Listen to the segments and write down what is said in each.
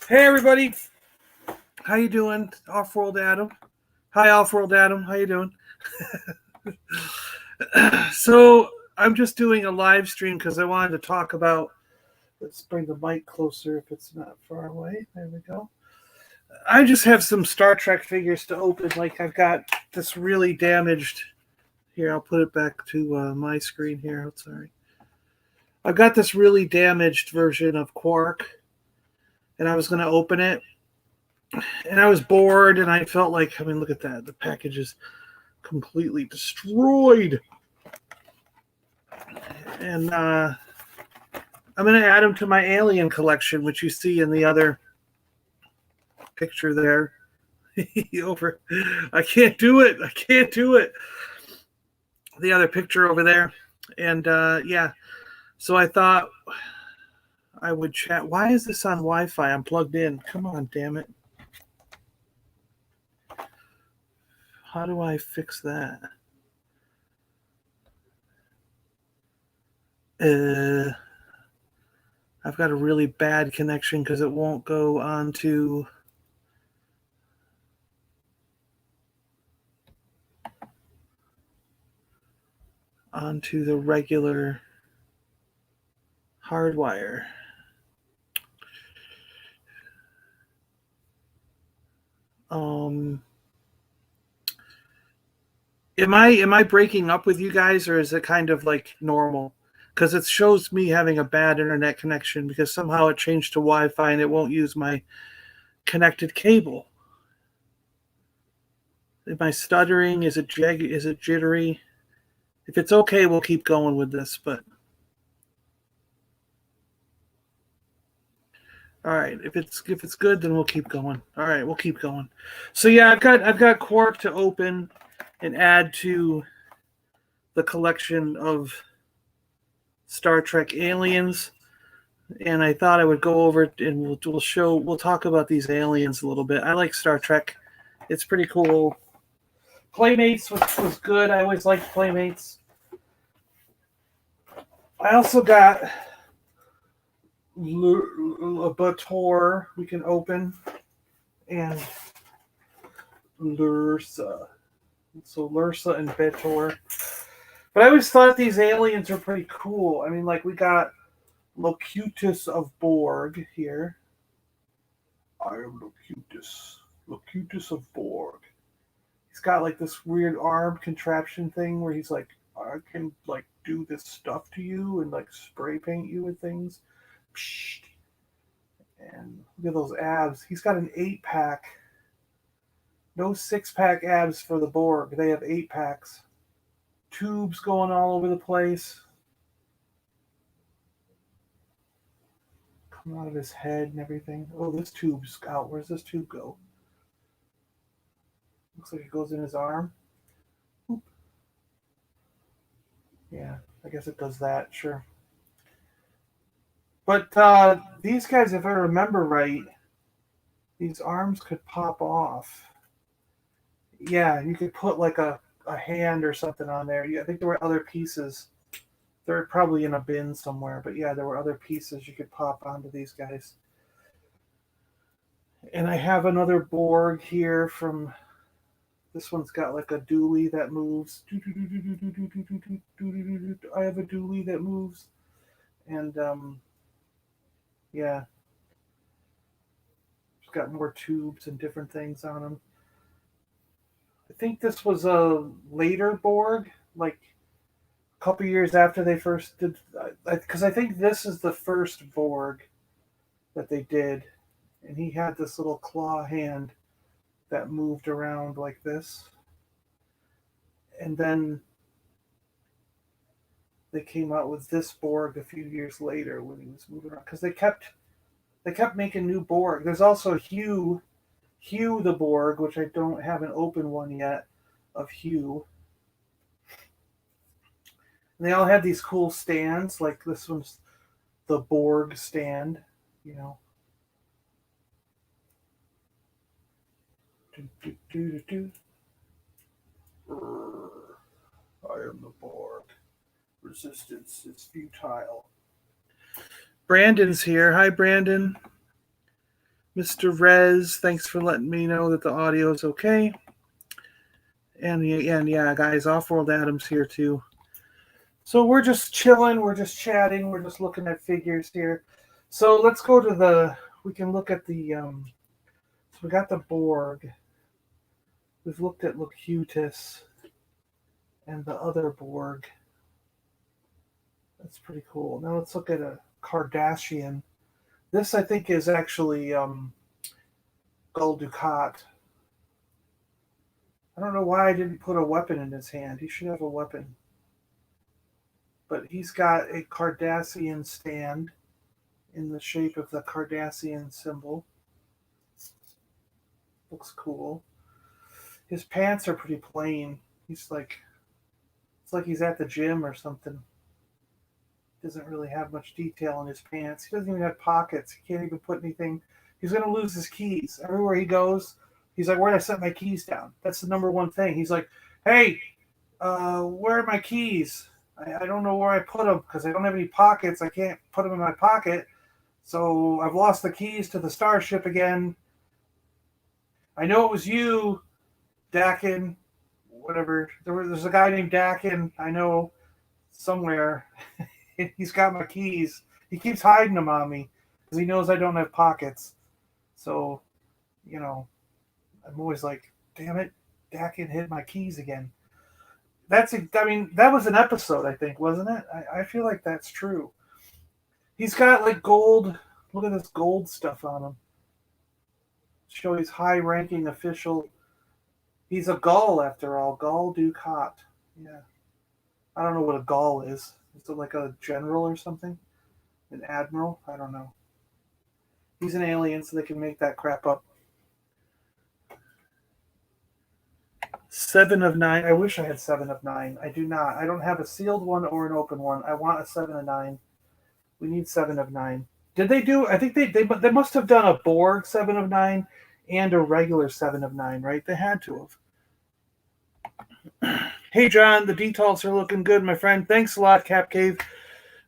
Hey everybody, how you doing? Off-world Adam. Hi, Off-world Adam. How you doing? So I'm just doing a live stream because I wanted to talk about. Let's bring the mic closer if it's not far away. There we go. I just have some Star Trek figures to open. Like I've got this really damaged. Here, I'll put it back to my screen here. I'm sorry. I've got this really damaged version of Quark, and I was going to open it, and I was bored, and I felt like, I mean, look at that. The package is completely destroyed. And I'm going to add them to my alien collection, which you see in the other picture there. Over, I can't do it. I can't do it. The other picture over there. And yeah, so I thought I would chat. Why is this on Wi-Fi? I'm plugged in. Come on, damn it. How do I fix that? I've got a really bad connection because it won't go onto the regular hardwire. Am I breaking up with you guys, or is it kind of like normal? Because it shows me having a bad internet connection because somehow it changed to Wi-Fi and it won't use my connected cable. Am I stuttering? Is it jittery? If it's okay, we'll keep going with this. But all right, if it's good, then we'll keep going. All right, we'll keep going. So yeah, I've got Quark to open and add to the collection of Star Trek aliens, and I thought I would go over it and we'll talk about these aliens a little bit. I like Star Trek; it's pretty cool. Playmates was good. I always liked Playmates. I also got a Bator we can open, and Lursa. So Lursa and Bator. But I always thought these aliens are pretty cool. I mean, like we got Locutus of Borg here. I am Locutus of Borg. He's got like this weird arm contraption thing where he's like, I can like do this stuff to you and like spray paint you with things. Psh. And look at those abs. He's got an 8-pack. No 6-pack abs for the Borg. They have 8-packs. Tubes going all over the place. Coming out of his head and everything. Oh, this tube's out. Where's this tube go? Looks like it goes in his arm. Oop. Yeah, I guess it does that. Sure. But these guys, if I remember right, these arms could pop off. Yeah, you could put like a hand or something on there. Yeah, I think there were other pieces. They're probably in a bin somewhere, but yeah, there were other pieces you could pop onto these guys. And I have another Borg here from. This one's got like a dually that moves. I have a dually that moves, and yeah, it's got more tubes and different things on them. I think this was a later Borg, like a couple years after they first did, because I think this is the first Borg that they did, and he had this little claw hand that moved around like this, and then they came out with this Borg a few years later when he was moving around because they kept making new Borg. There's also Hugh the Borg, which I don't have an open one yet of Hugh. And they all had these cool stands, like this one's the Borg stand, you know. I am the Borg. Resistance is futile. Brandon's here. Hi, Brandon. Mr. Rez, thanks for letting me know that the audio is okay. And yeah, guys, Off-World Adams here too. So we're just chilling, we're just chatting, we're just looking at figures here. So let's go to we can look at so we got the Borg. We've looked at Locutus and the other Borg. That's pretty cool. Now let's look at a Kardashian. This, I think, is actually Gul Dukat. I don't know why I didn't put a weapon in his hand. He should have a weapon. But he's got a Cardassian stand in the shape of the Cardassian symbol. Looks cool. His pants are pretty plain. It's like he's at the gym or something. Doesn't really have much detail in his pants. He doesn't even have pockets. He can't even put anything. He's going to lose his keys. Everywhere he goes, he's like, where'd I set my keys down? That's the number one thing. He's like, hey, where are my keys? I don't know where I put them because I don't have any pockets. I can't put them in my pocket. So I've lost the keys to the starship again. I know it was you, Dakin, whatever. There's a guy named Dakin, I know, somewhere. He's got my keys. He keeps hiding them on me because he knows I don't have pockets. So, I'm always like, damn it, Dakin hid my keys again. That was an episode, I think, wasn't it? I feel like that's true. He's got like gold. Look at this gold stuff on him. Show he's high-ranking official. He's a Gaul after all. Gul Dukat. Yeah. I don't know what a Gaul is. Is it like a general or something? An admiral? I don't know. He's an alien, so they can make that crap up. 7 of 9. I wish I had 7 of 9. I do not. I don't have a sealed one or an open one. I want a 7 of 9. We need 7 of 9. Did they do? I think they must have done a Borg 7 of 9 and a regular 7 of 9, right? They had to have. Hey, John, the details are looking good, my friend. Thanks a lot, Cap Cave.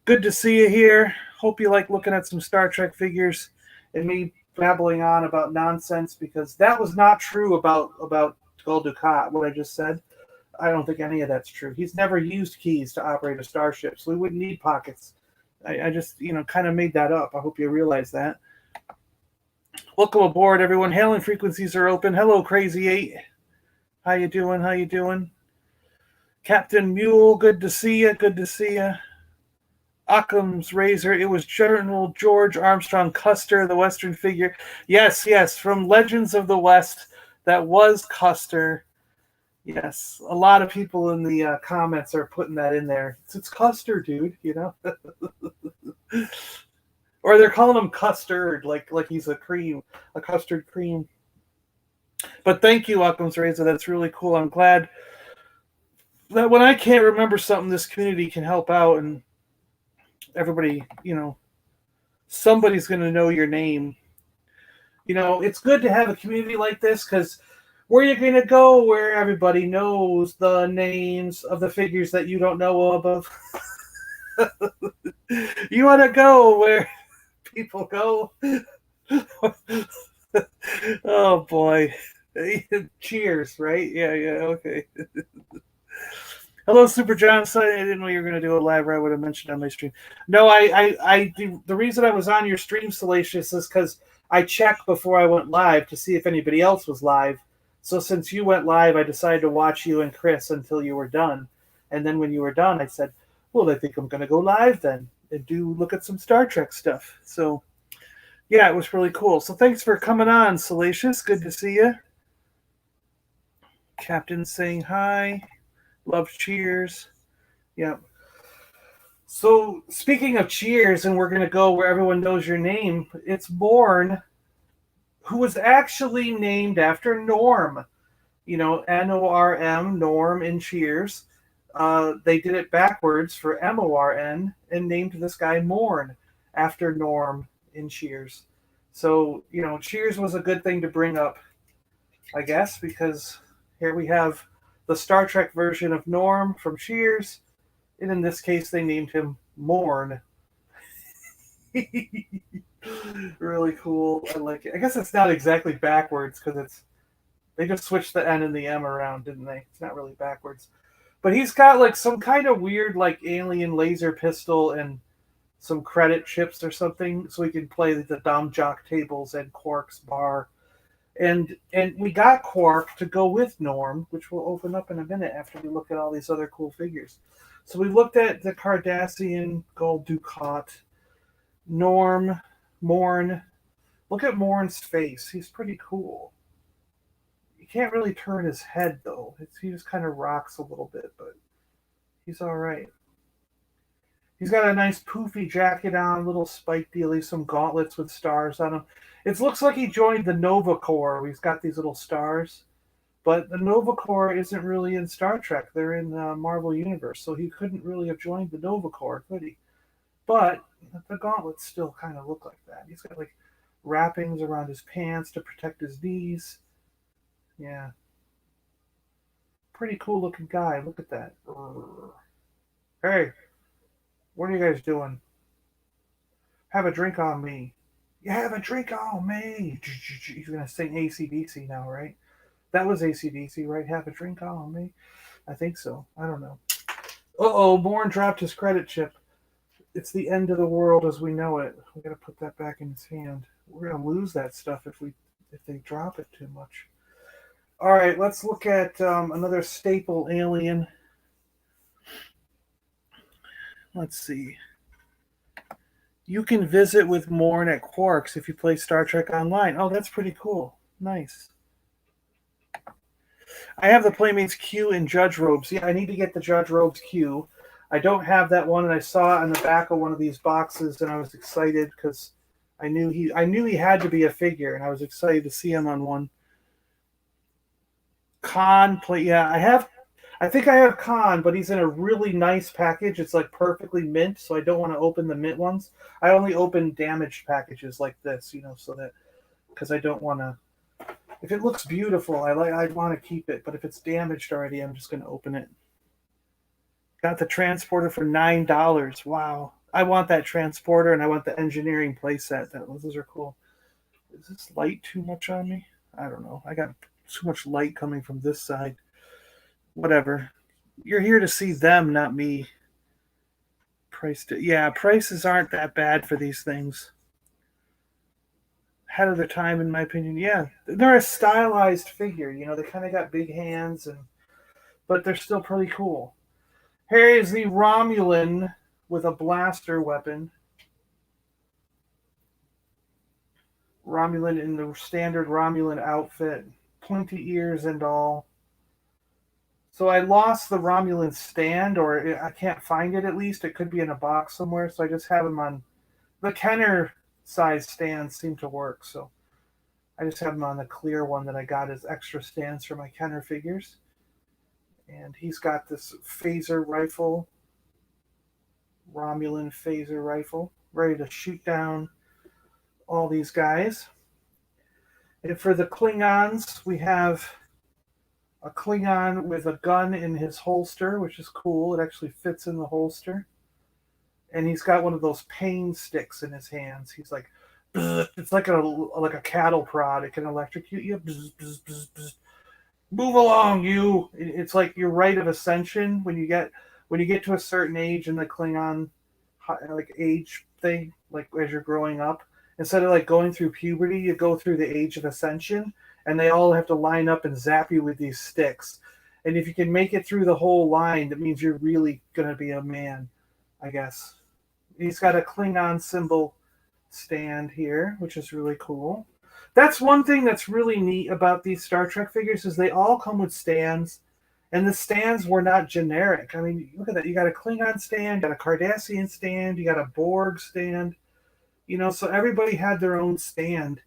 Good to see you here. Hope you like looking at some Star Trek figures and me babbling on about nonsense because that was not true about Gul Dukat, what I just said. I don't think any of that's true. He's never used keys to operate a starship, so we wouldn't need pockets. I just, kind of made that up. I hope you realize that. Welcome aboard, everyone. Hailing frequencies are open. Hello, Crazy 8. How you doing? Captain Mule, good to see you. Occam's Razor. It was General George Armstrong Custer, the Western figure. Yes, from Legends of the West. That was Custer. Yes, a lot of people in the comments are putting that in there. It's Custer, dude, Or they're calling him custard, like he's a custard cream. But thank you, Occam's Razor. That's really cool. I'm glad that when I can't remember something, this community can help out, and everybody, somebody's going to know your name. It's good to have a community like this because where you're going to go where everybody knows the names of the figures that you don't know of. You want to go where people go. Oh, boy. Cheers, right? Yeah, okay. Hello, Super John. Sorry, I didn't know you were going to do a live, or I would have mentioned on my stream. No, the reason I was on your stream, Salacious, is because I checked before I went live to see if anybody else was live. So since you went live, I decided to watch you and Chris until you were done. And then when you were done, I said, well, I think I'm going to go live then and look at some Star Trek stuff. So, yeah, it was really cool. So thanks for coming on, Salacious. Good to see you. Captain saying hi. Love Cheers. Yeah. So speaking of Cheers, and we're going to go where everyone knows your name, it's Born, who was actually named after Norm. Norm, Norm in Cheers. They did it backwards for MORN and named this guy Morn after Norm in Cheers. So, Cheers was a good thing to bring up, I guess, because here we have the Star Trek version of Norm from Cheers, and in this case, they named him Morn. Really cool. I like it. I guess it's not exactly backwards because they just switched the N and the M around, didn't they? It's not really backwards. But he's got like some kind of weird like alien laser pistol and some credit chips or something, so we can play the Dom Jock tables and Quark's bar. And we got Quark to go with Norm, which we'll open up in a minute after we look at all these other cool figures. So we looked at the Cardassian Gold Ducat, Norm, Morn. Look at Morn's face. He's pretty cool. You can't really turn his head though. He just kind of rocks a little bit, but he's all right. He's got a nice poofy jacket on, little spike dealy, some gauntlets with stars on them. It looks like he joined the Nova Corps. He's got these little stars, but the Nova Corps isn't really in Star Trek. They're in the Marvel Universe, so he couldn't really have joined the Nova Corps, could he? But the gauntlets still kind of look like that. He's got like wrappings around his pants to protect his knees. Yeah, pretty cool looking guy. Look at that. Hey, what are you guys doing? Have a drink on me. You have a drink on me. He's going to sing ACDC now, right? That was ACDC, right? Have a drink on me. I think so. I don't know. Uh-oh, Bourne dropped his credit chip. It's the end of the world as we know it. We got to put that back in his hand. We're going to lose that stuff if they drop it too much. All right, let's look at another staple alien. Let's see. You can visit with Morn at Quarks if you play Star Trek Online. Oh, that's pretty cool. Nice. I have the Playmates Q in Judge Robes. Yeah, I need to get the Judge Robes Q. I don't have that one, and I saw it on the back of one of these boxes, and I was excited because I knew he had to be a figure, and I was excited to see him on one. Khan play. Yeah, I have. I think I have Khan, but he's in a really nice package. It's like perfectly mint, so I don't want to open the mint ones. I only open damaged packages like this, so that because I don't want to. If it looks beautiful, I want to keep it, but if it's damaged already, I'm just going to open it. Got the transporter for $9. Wow, I want that transporter, and I want the engineering playset. Those are cool. Is this light too much on me? I don't know. I got too much light coming from this side. Whatever. You're here to see them, not me. Prices aren't that bad for these things. Ahead of their time, in my opinion. Yeah, they're a stylized figure. They kind of got big hands, but they're still pretty cool. Here is the Romulan with a blaster weapon. Romulan in the standard Romulan outfit, pointy ears and all. So I lost the Romulan stand, or I can't find it at least. It could be in a box somewhere, so I just have them on. The Kenner size stands seem to work, so I just have them on the clear one that I got as extra stands for my Kenner figures. And he's got this phaser rifle, Romulan phaser rifle, ready to shoot down all these guys. And for the Klingons, we have a Klingon with a gun in his holster, which is cool. It actually fits in the holster. And he's got one of those pain sticks in his hands. He's like, it's like a cattle prod. It can electrocute you. Move along, you. It's like your rite of ascension when you get to a certain age in the Klingon like age thing, like as you're growing up. Instead of like going through puberty, you go through the age of ascension, and they all have to line up and zap you with these sticks. And if you can make it through the whole line, that means you're really gonna be a man, I guess. He's got a Klingon symbol stand here, which is really cool. That's one thing that's really neat about these Star Trek figures is they all come with stands, and the stands were not generic. I mean, look at that. You got a Klingon stand, you got a Cardassian stand, you got a Borg stand. So everybody had their own stand,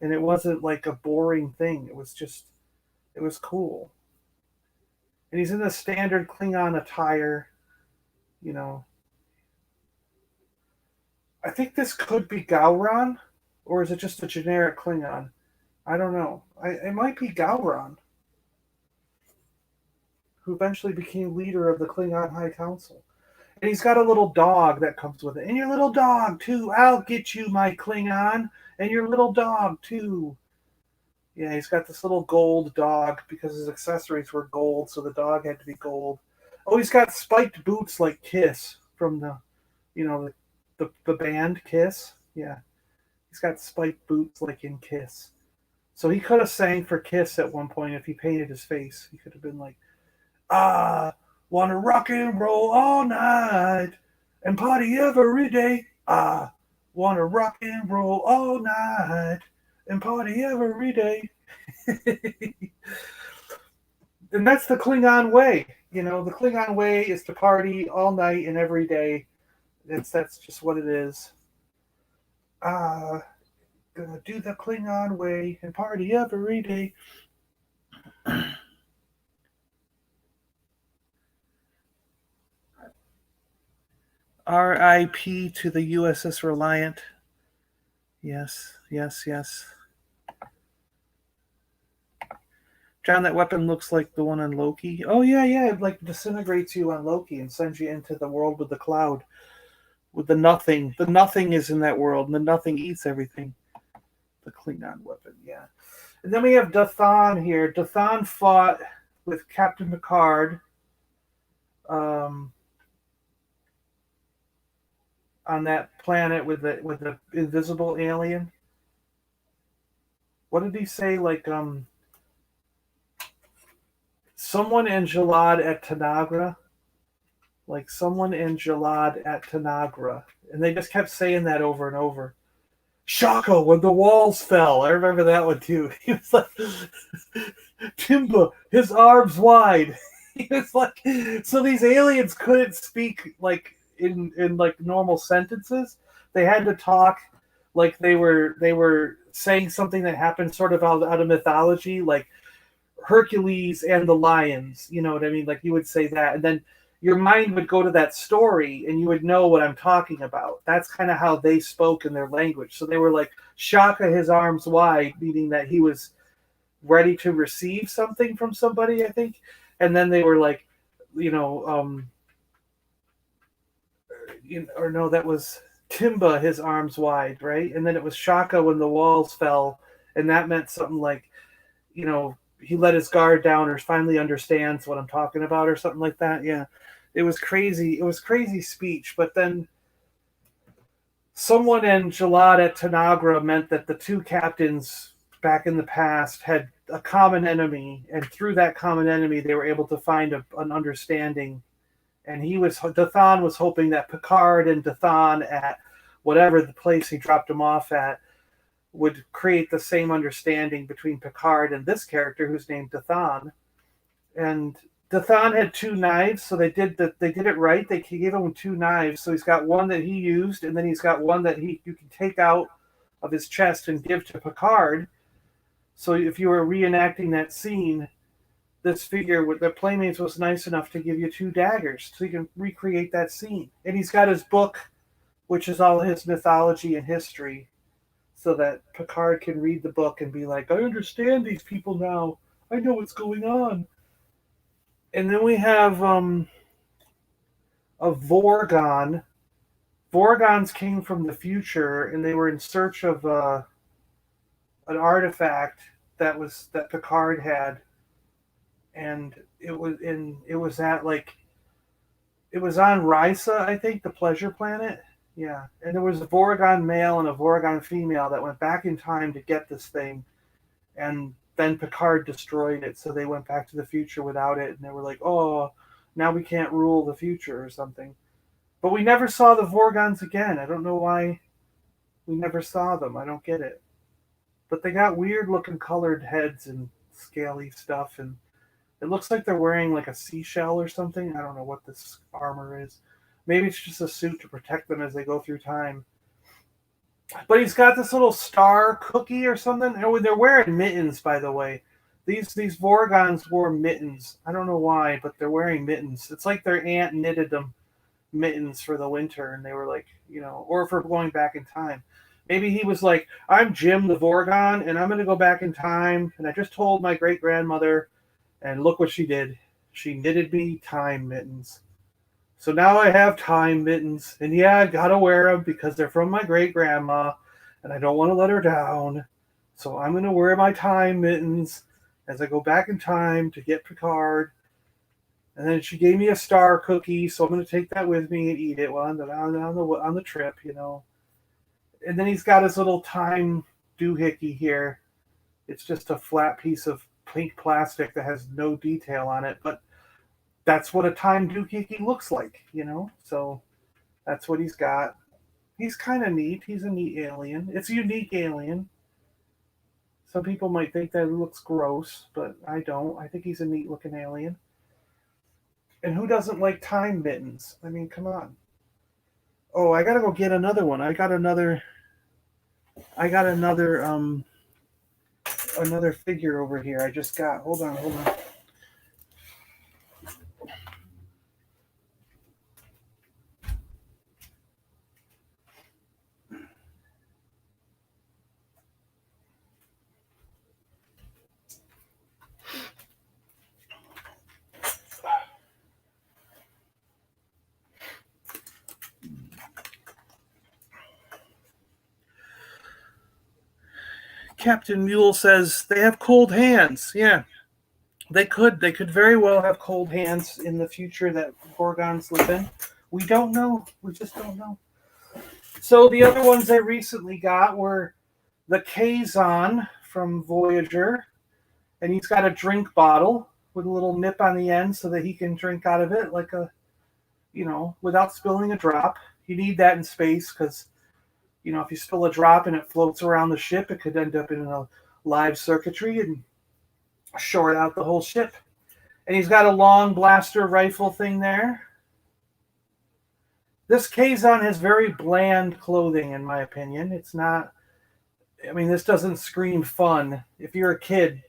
and it wasn't like a boring thing. It was cool. And he's in the standard Klingon attire, you know. I think this could be Gowron, or is it just a generic Klingon? I don't know. It might be Gowron, who eventually became leader of the Klingon High Council. And he's got a little dog that comes with it. And your little dog, too. I'll get you, my Klingon. And your little dog, too. Yeah, he's got this little gold dog because his accessories were gold, so the dog had to be gold. Oh, he's got spiked boots like Kiss from the band Kiss. Yeah, he's got spiked boots like in Kiss. So he could have sang for Kiss at one point if he painted his face. He could have been like, "I wanna rock and roll all night and party every day. I wanna rock and roll all night and party every day." And that's the Klingon way. The Klingon way is to party all night and every day. That's just what it is. Gonna do the Klingon way and party every day. R.I.P. to the USS Reliant. Yes, yes, yes. John, that weapon looks like the one on Loki. Oh, yeah, yeah. It like disintegrates you on Loki and sends you into the world with the cloud. With the nothing. The nothing is in that world, and the nothing eats everything. The Klingon weapon, yeah. And then we have Dathan here. Dathan fought with Captain Picard on that planet with the invisible alien. What did he say? Like someone in Jalad at Tanagra. Like someone in Jalad at Tanagra. And they just kept saying that over and over. Shaka when the walls fell. I remember that one too. He was like Timba, his arms wide. He was like, so these aliens couldn't speak like in like normal sentences. They had to talk like they were saying something that happened sort of out of mythology, like Hercules and the lions. You know what I mean? Like you would say that, and then your mind would go to that story and you would know what I'm talking about. That's kind of how they spoke in their language. So they were like, Shaka his arms wide, meaning that he was ready to receive something from somebody, I think. And then they were like, or no, that was Timba his arms wide, right? And then it was Shaka when the walls fell. And that meant something like, he let his guard down or finally understands what I'm talking about or something like that. Yeah. It was crazy. It was crazy speech. But then someone in Jalad at Tanagra meant that the two captains back in the past had a common enemy. And through that common enemy, they were able to find an understanding. And Dathan was hoping that Picard and Dathan at whatever the place he dropped him off at would create the same understanding between Picard and this character who's named Dathan. And Dathan had two knives, so they did it right. They gave him two knives, so he's got one that he used, and then he's got one that you can take out of his chest and give to Picard. So if you were reenacting that scene, this figure with the Playmates was nice enough to give you two daggers, so you can recreate that scene. And he's got his book, which is all his mythology and history, so that Picard can read the book and be like, I understand these people now. I know what's going on. And then we have a Vorgon. Vorgons came from the future, and they were in search of an artifact that Picard had, and it was on Risa, I think, the Pleasure Planet. Yeah, and there was a Vorgon male and a Vorgon female that went back in time to get this thing, and then Picard destroyed it, so they went back to the future without it, and they were like, oh, now we can't rule the future or something. But we never saw the Vorgons again. I don't know why we never saw them. I don't get it. But they got weird-looking colored heads and scaly stuff, and it looks like they're wearing like a seashell or something. I don't know what this armor is. Maybe it's just a suit to protect them as they go through time. But he's got this little star cookie or something. Oh, they're wearing mittens, by the way. These Vorgons wore mittens. I don't know why, but they're wearing mittens. It's like their aunt knitted them mittens for the winter, and they were like, or for going back in time. Maybe he was like, I'm Jim the Vorgon, and I'm going to go back in time, and I just told my great-grandmother, and look what she did. She knitted me time mittens. So now I have time mittens, and yeah, I gotta wear them because they're from my great grandma, and I don't want to let her down. So I'm gonna wear my time mittens as I go back in time to get Picard. And then she gave me a star cookie, so I'm gonna take that with me and eat it while I'm on the trip, you know. And then he's got his little time doohickey here. It's just a flat piece of pink plastic that has no detail on it, but that's what a time doohickey looks like, you know. So that's what he's got. He's kind of neat. He's a neat alien. It's a unique alien. Some people might think that it looks gross, but I don't. I think he's a neat looking alien. And who doesn't like time mittens? I mean, come on. Oh, I gotta go get another one. I got another figure over here. I just got. Hold on, hold on. Captain Mule says they have cold hands. Yeah, they could. They could very well have cold hands in the future that Gorgons live in. We don't know. We just don't know. So the other ones I recently got were the Kazon from Voyager, and he's got a drink bottle with a little nip on the end so that he can drink out of it like a, you know, without spilling a drop. You need that in space because, you know, if you spill a drop and it floats around the ship, it could end up in a live circuitry and short out the whole ship. And he's got a long blaster rifle thing there. This Kazon has very bland clothing, in my opinion. It's not. I mean, this doesn't scream fun. If you're a kid,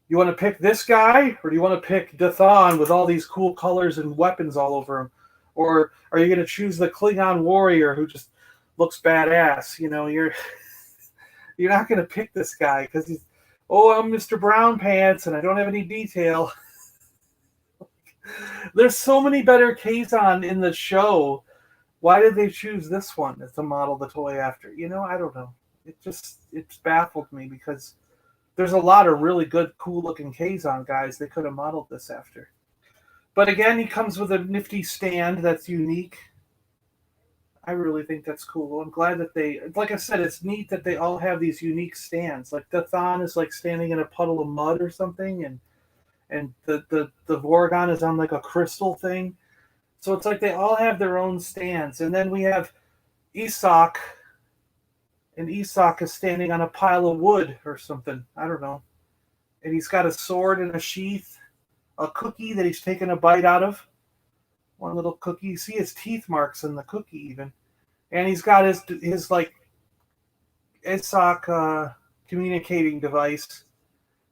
you want to pick this guy, or do you want to pick Dathan with all these cool colors and weapons all over him, or are you going to choose the Klingon warrior who just looks badass? You know, you're not going to pick this guy because he's, oh, I'm Mr. Brown Pants and I don't have any detail. There's so many better Kazon in the show. Why did they choose this one as to model the toy after? You know, I don't know. It's baffled me because there's a lot of really good, cool looking Kazon guys they could have modeled this after. But again, he comes with a nifty stand that's unique. I really think that's cool. I'm glad that they, like I said, it's neat that they all have these unique stands. Like Dathan is like standing in a puddle of mud or something, and the Vorgon is on like a crystal thing. So it's like they all have their own stands. And then we have Isak, and Isak is standing on a pile of wood or something. I don't know. And he's got a sword in a sheath, a cookie that he's taken a bite out of. One little cookie. You see his teeth marks in the cookie even. And he's got his like Isak communicating device.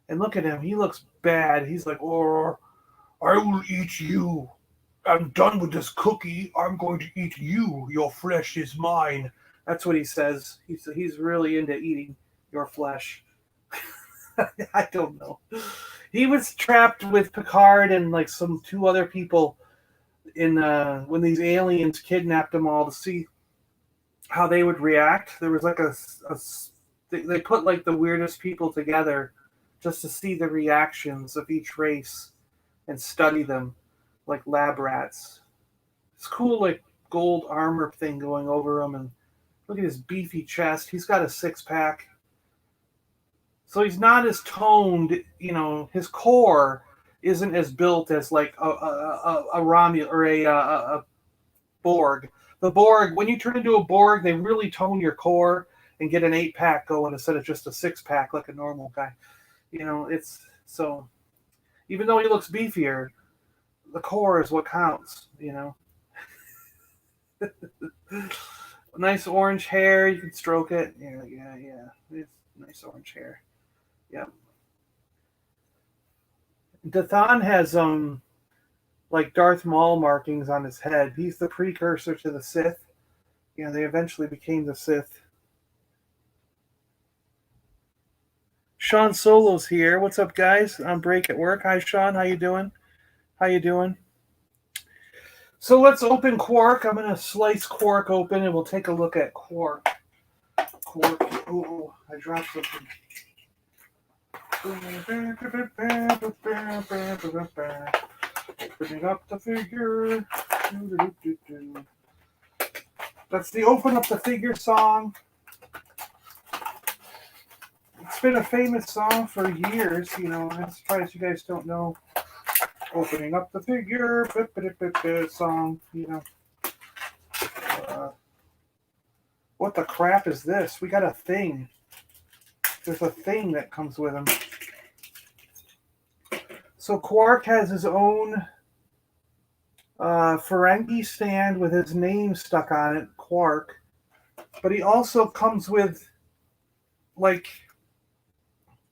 And look at him. He looks bad. He's like, oh, I will eat you. I'm done with this cookie. I'm going to eat you. Your flesh is mine. That's what he says. He's really into eating your flesh. I don't know. He was trapped with Picard and like some two other people in when these aliens kidnapped them all to see how they would react. There was like they put like the weirdest people together just to see the reactions of each race and study them like lab rats. It's cool, like gold armor thing going over him, and look at his beefy chest. He's got a six pack, so he's not as toned. You know, his core isn't as built as like a Romul or a Borg. The Borg, when you turn into a Borg, they really tone your core and get an 8-pack going instead of just a 6-pack like a normal guy. You know, it's so. Even though he looks beefier, the core is what counts. You know. Nice orange hair. You can stroke it. Yeah, yeah, yeah. It's nice orange hair. Yeah. Dathan has like Darth Maul markings on his head. He's the precursor to the Sith. You know, they eventually became the Sith. Sean Solo's here. What's up, guys? On break at work. Hi, Sean. How you doing? How you doing? So let's open Quark. I'm going to slice Quark open and we'll take a look at Quark. Quark. Oh, I dropped something. Opening up the figure. That's the Open Up the Figure song. It's been a famous song for years, you know. I'm surprised you guys don't know. Opening Up the Figure song, you know. What the crap is this? We got a thing. There's a thing that comes with him. So Quark has his own Ferengi stand with his name stuck on it, Quark. But he also comes with, like,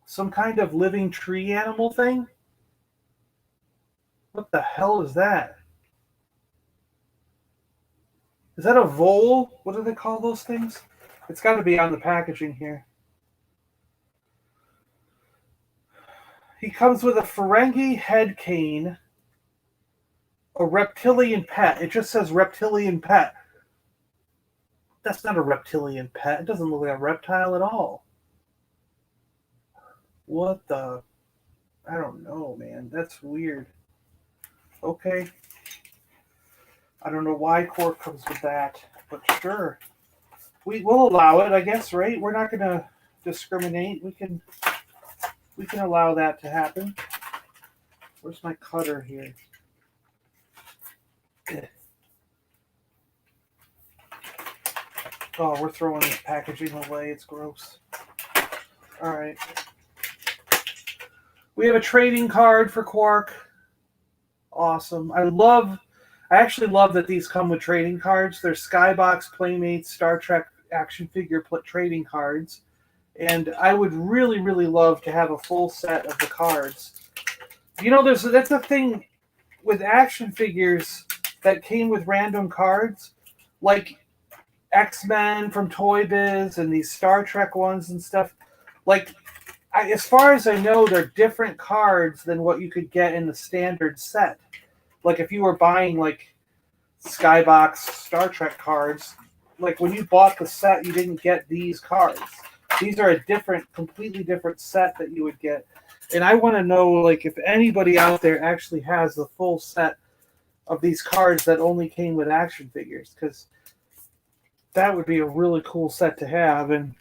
some kind of living tree animal thing. What the hell is that? Is that a vole? What do they call those things? It's got to be on the packaging here. He comes with a Ferengi head cane, a reptilian pet. It just says reptilian pet. That's not a reptilian pet. It doesn't look like a reptile at all. What the? I don't know, man. That's weird. Okay. I don't know why Quark comes with that, but sure. We will allow it, I guess, right? We're not going to discriminate. We can allow that to happen. Where's my cutter here? Oh, we're throwing this packaging away. It's gross. All right. We have a trading card for Quark. Awesome. I actually love that these come with trading cards. They're Skybox Playmates Star Trek action figure trading cards. And I would really, really love to have a full set of the cards. You know, that's a thing with action figures that came with random cards. Like X-Men from Toy Biz and these Star Trek ones and stuff. Like, as far as I know, they're different cards than what you could get in the standard set. Like, if you were buying, like, Skybox Star Trek cards, like, when you bought the set, you didn't get these cards. These are a completely different set that you would get. And I want to know, like, if anybody out there actually has the full set of these cards that only came with action figures, because that would be a really cool set to have, and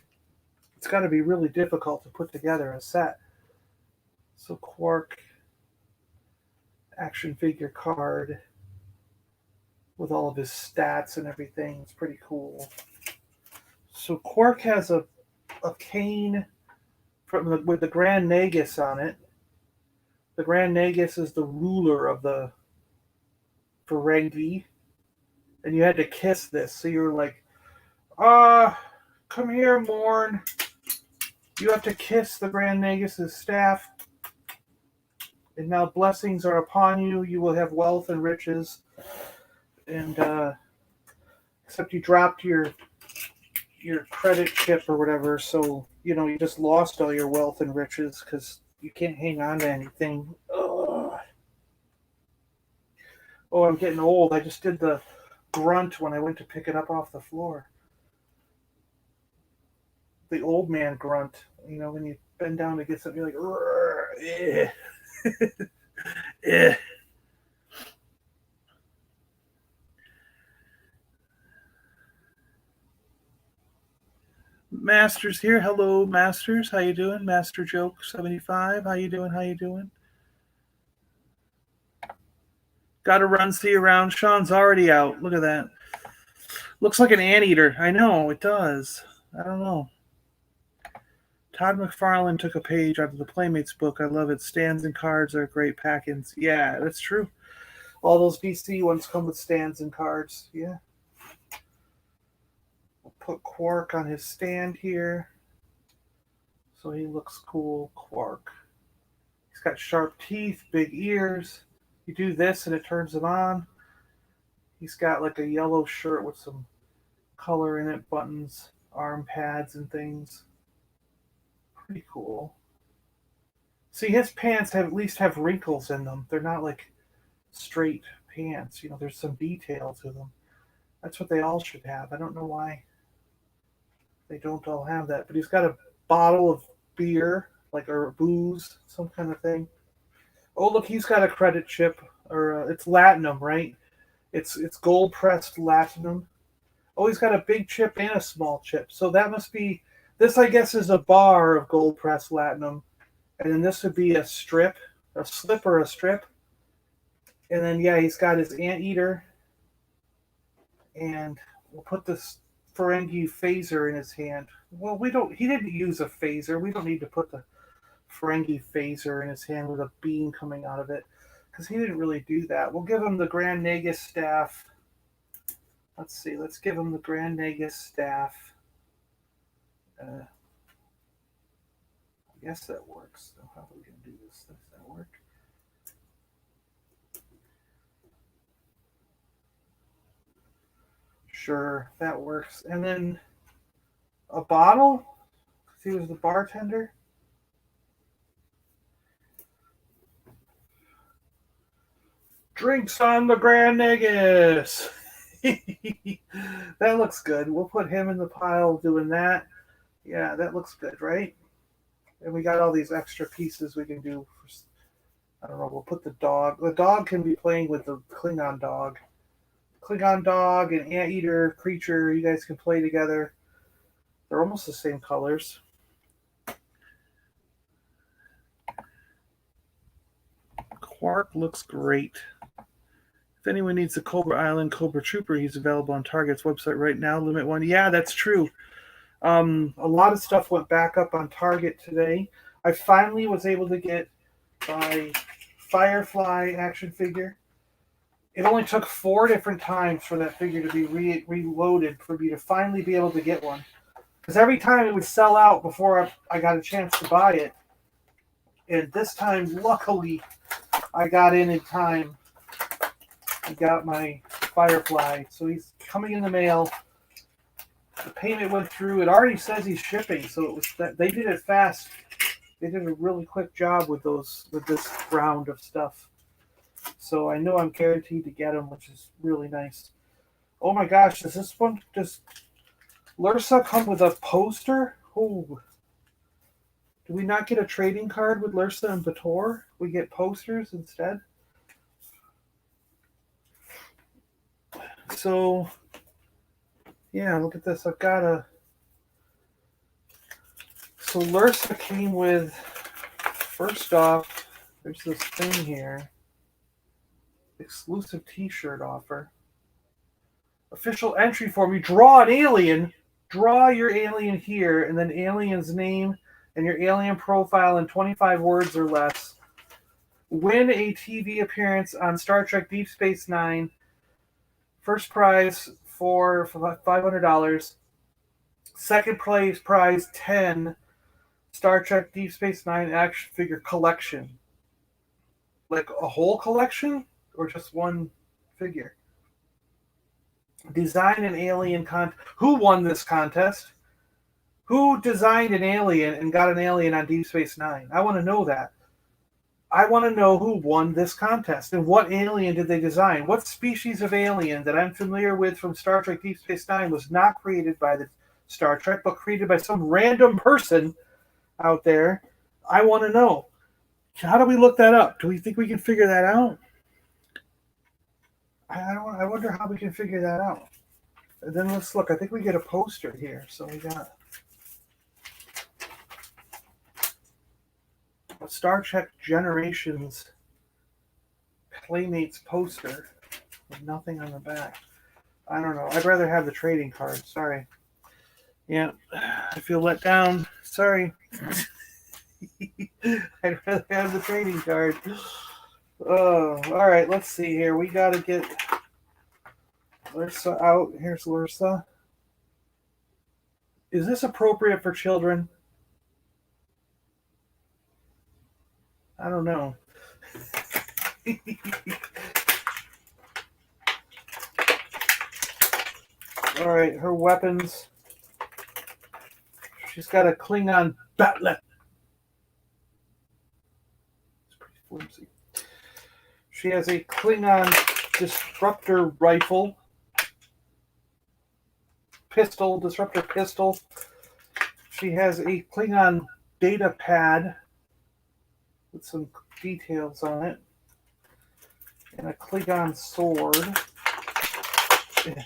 it's got to be really difficult to put together a set. So Quark action figure card with all of his stats and everything. It's pretty cool. So Quark has a cane with the Grand Nagus on it. The Grand Nagus is the ruler of the Ferengi. And you had to kiss this. So you were like, come here, Morn. You have to kiss the Grand Nagus' staff. And now blessings are upon you. You will have wealth and riches. And except you dropped your credit chip or whatever, so you know you just lost all your wealth and riches because you can't hang on to anything. Ugh. Oh, I'm getting old. I just did the grunt when I went to pick it up off the floor. The old man grunt. You know, when you bend down to get something, you're like, eh. Masters here. Hello, Masters. How you doing? Master Joke 75. How you doing? How you doing? Got to run, see you around. Sean's already out. Look at that. Looks like an anteater. I know, it does. I don't know. Todd McFarlane took a page out of the Playmates book. I love it. Stands and cards are great pack-ins. Yeah, that's true. All those BC ones come with stands and cards. Yeah. We'll put Quark on his stand here. So he looks cool. Quark. He's got sharp teeth, big ears. You do this and it turns him on. He's got like a yellow shirt with some color in it, buttons, arm pads, and things. Pretty cool. See, his pants at least have wrinkles in them. They're not like straight pants. You know, there's some detail to them. That's what they all should have. I don't know why they don't all have that. But he's got a bottle of beer, like, or booze, some kind of thing. Oh, look, he's got a credit chip, or it's Latinum, right? It's gold pressed Latinum. Oh, he's got a big chip and a small chip. So that must be this. I guess is a bar of gold pressed Latinum, and then this would be a strip, a slip or a strip. And then yeah, he's got his anteater, and we'll put this Ferengi phaser in his hand. Well, we don't. He didn't use a phaser. We don't need to put the Ferengi phaser in his hand with a beam coming out of it, because he didn't really do that. We'll give him the Grand Nagus staff. Let's see. Let's give him the Grand Nagus staff. I guess that works. So how are we going to do this? Does that work? Sure, that works. And then a bottle? Because he was the bartender. Drinks on the Grand Nagus. That looks good. We'll put him in the pile doing that. Yeah, that looks good, right? And we got all these extra pieces we can do. I don't know. We'll put the dog. The dog can be playing with the Klingon dog. Klingon dog and anteater creature. You guys can play together. They're almost the same colors. Quark looks great. If anyone needs the Cobra Island Cobra Trooper, he's available on Target's website right now. Limit 1. Yeah, that's true. A lot of stuff went back up on Target today. I finally was able to get my Firefly action figure. It only took 4 different times for that figure to be reloaded for me to finally be able to get one. Because every time it would sell out before I got a chance to buy it. And this time, luckily, I got in time. I got my Firefly. So he's coming in the mail. The payment went through. It already says he's shipping, so it was they did it fast. They did a really quick job with this round of stuff. So I know I'm guaranteed to get them, which is really nice. Oh my gosh, does Lursa come with a poster? Oh, do we not get a trading card with Lursa and Bator? We get posters instead. So yeah, look at this. I've got a. So Lursa came with. First off, there's this thing here. Exclusive T-shirt offer. Official entry form. You draw an alien. Draw your alien here, and then alien's name and your alien profile in 25 words or less. Win a TV appearance on Star Trek Deep Space Nine. First prize for $500. Second place prize 10 Star Trek Deep Space Nine action figure collection. Like a whole collection or just one figure? Design an alien Who won this contest? Who designed an alien and got an alien on Deep Space Nine? I want to know that. I want to know who won this contest and what alien did they design? What species of alien that I'm familiar with from Star Trek Deep Space Nine was not created by the Star Trek, but created by some random person out there? I want to know. How do we look that up? Do we think we can figure that out? I wonder how we can figure that out. And then let's look. I think we get a poster here. So we got a Star Trek Generations Playmates poster with nothing on the back. I don't know. I'd rather have the trading card. Sorry. Yeah, I feel let down. Sorry. I'd rather have the trading card. Oh, all right. Let's see here. We got to get Lursa out. Here's Lursa. Is this appropriate for children? I don't know. All right, her weapons. She's got a Klingon bat'leth. It's pretty flimsy. She has a Klingon disruptor rifle. Pistol, disruptor pistol. She has a Klingon data pad with some details on it. And a Klingon sword. A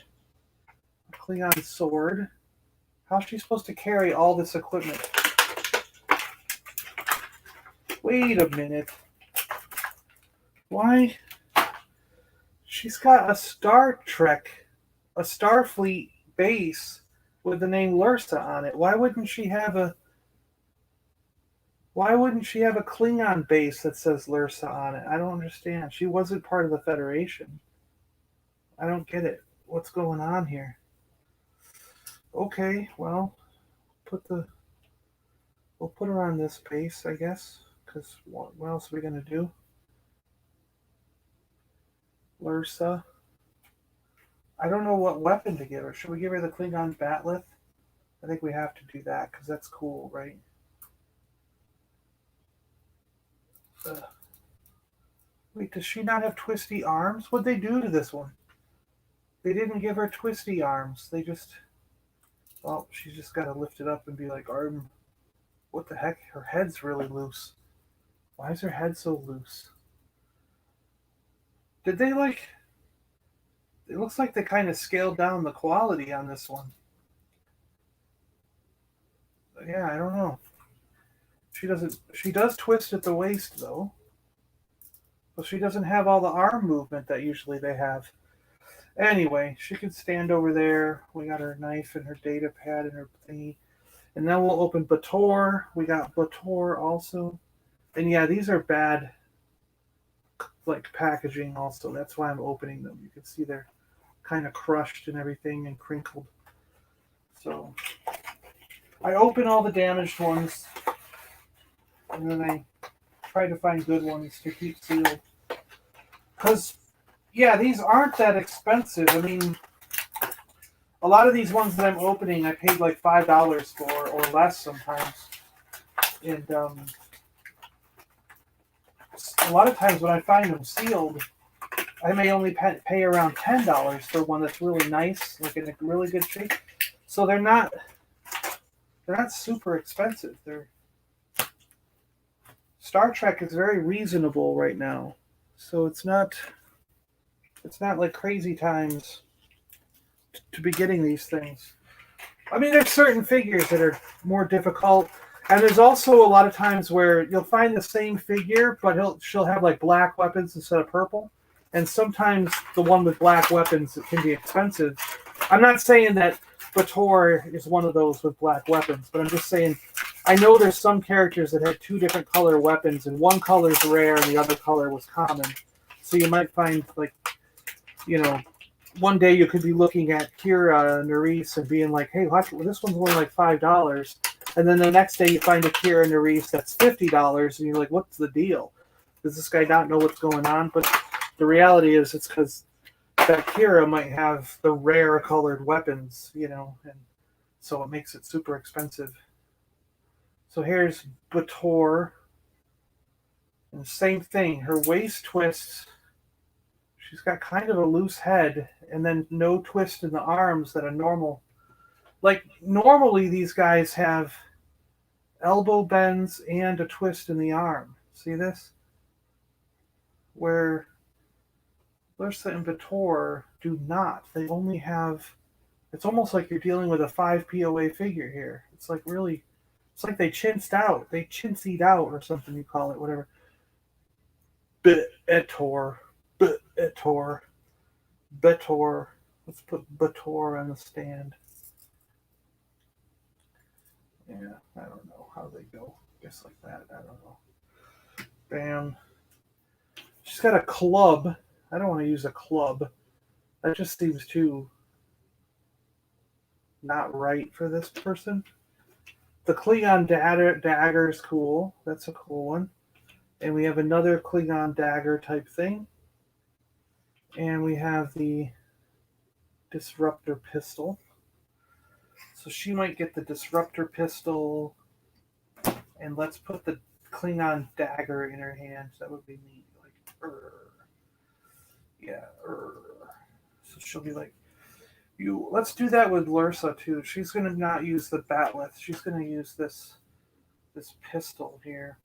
Klingon sword. How's she supposed to carry all this equipment? Wait a minute. Why? She's got a Star Trek, a Starfleet base with the name Lursa on it. Why wouldn't she have a Klingon base that says Lursa on it? I don't understand. She wasn't part of the Federation. I don't get it. What's going on here? Okay, well, we'll put her on this base, I guess, because what else are we gonna do? Lursa. I don't know what weapon to give her. Should we give her the Klingon Batleth? I think we have to do that because that's cool, right? Wait, does she not have twisty arms? What'd they do to this one? They didn't give her twisty arms. They just... Well, she's just got to lift it up and be like, arm. What the heck? Her head's really loose. Why is her head so loose? Did they like... It looks like they kind of scaled down the quality on this one. Yeah, I don't know. She does twist at the waist, though. But she doesn't have all the arm movement that usually they have. Anyway, she can stand over there. We got her knife and her data pad and her thingy. And then we'll open Bator. We got Bator also. And yeah, these are bad, like, packaging also. That's why I'm opening them. You can see they're kind of crushed and everything and crinkled. So I open all the damaged ones. And then I try to find good ones to keep sealed. Because, yeah, these aren't that expensive. I mean, a lot of these ones that I'm opening, I paid like $5 for or less sometimes. And a lot of times when I find them sealed, I may only pay around $10 for one that's really nice, like in a really good shape. So they're not super expensive. Star Trek is very reasonable right now. So it's not like crazy times to be getting these things. I mean, there's certain figures that are more difficult, and there's also a lot of times where you'll find the same figure, but she'll have like black weapons instead of purple, and sometimes the one with black weapons can be expensive. I'm not saying that Bator is one of those with black weapons, but I'm just saying I know there's some characters that have two different color weapons, and one color is rare and the other color was common. So you might find, like, you know, one day you could be looking at Kira Nerys and being like, hey, watch, this one's only like $5. And then the next day you find a Kira Nerys that's $50, and you're like, what's the deal? Does this guy not know what's going on? But the reality is it's because that Kira might have the rare colored weapons, you know, and so it makes it super expensive. So here's Bator. And same thing, her waist twists. She's got kind of a loose head, and then no twist in the arms that are normal. Like, normally these guys have elbow bends and a twist in the arm. See this? Where Lursa and Bator do not. They only have... It's almost like you're dealing with a 5 POA figure here. It's like really... It's like they chinsed out. They chintzied out or something you call it, whatever. Bator. Let's put Bator on the stand. Yeah, I don't know how they go. Just like that. I don't know. Bam. She's got a club. I don't want to use a club. That just seems too not right for this person. The Klingon dagger is cool. That's a cool one. And we have another Klingon dagger type thing. And we have the disruptor pistol. So she might get the disruptor pistol. And let's put the Klingon dagger in her hands. That would be neat. Like, Yeah. So she'll be like, you. Let's do that with Lursa too. She's gonna not use the batleth. She's gonna use this pistol here.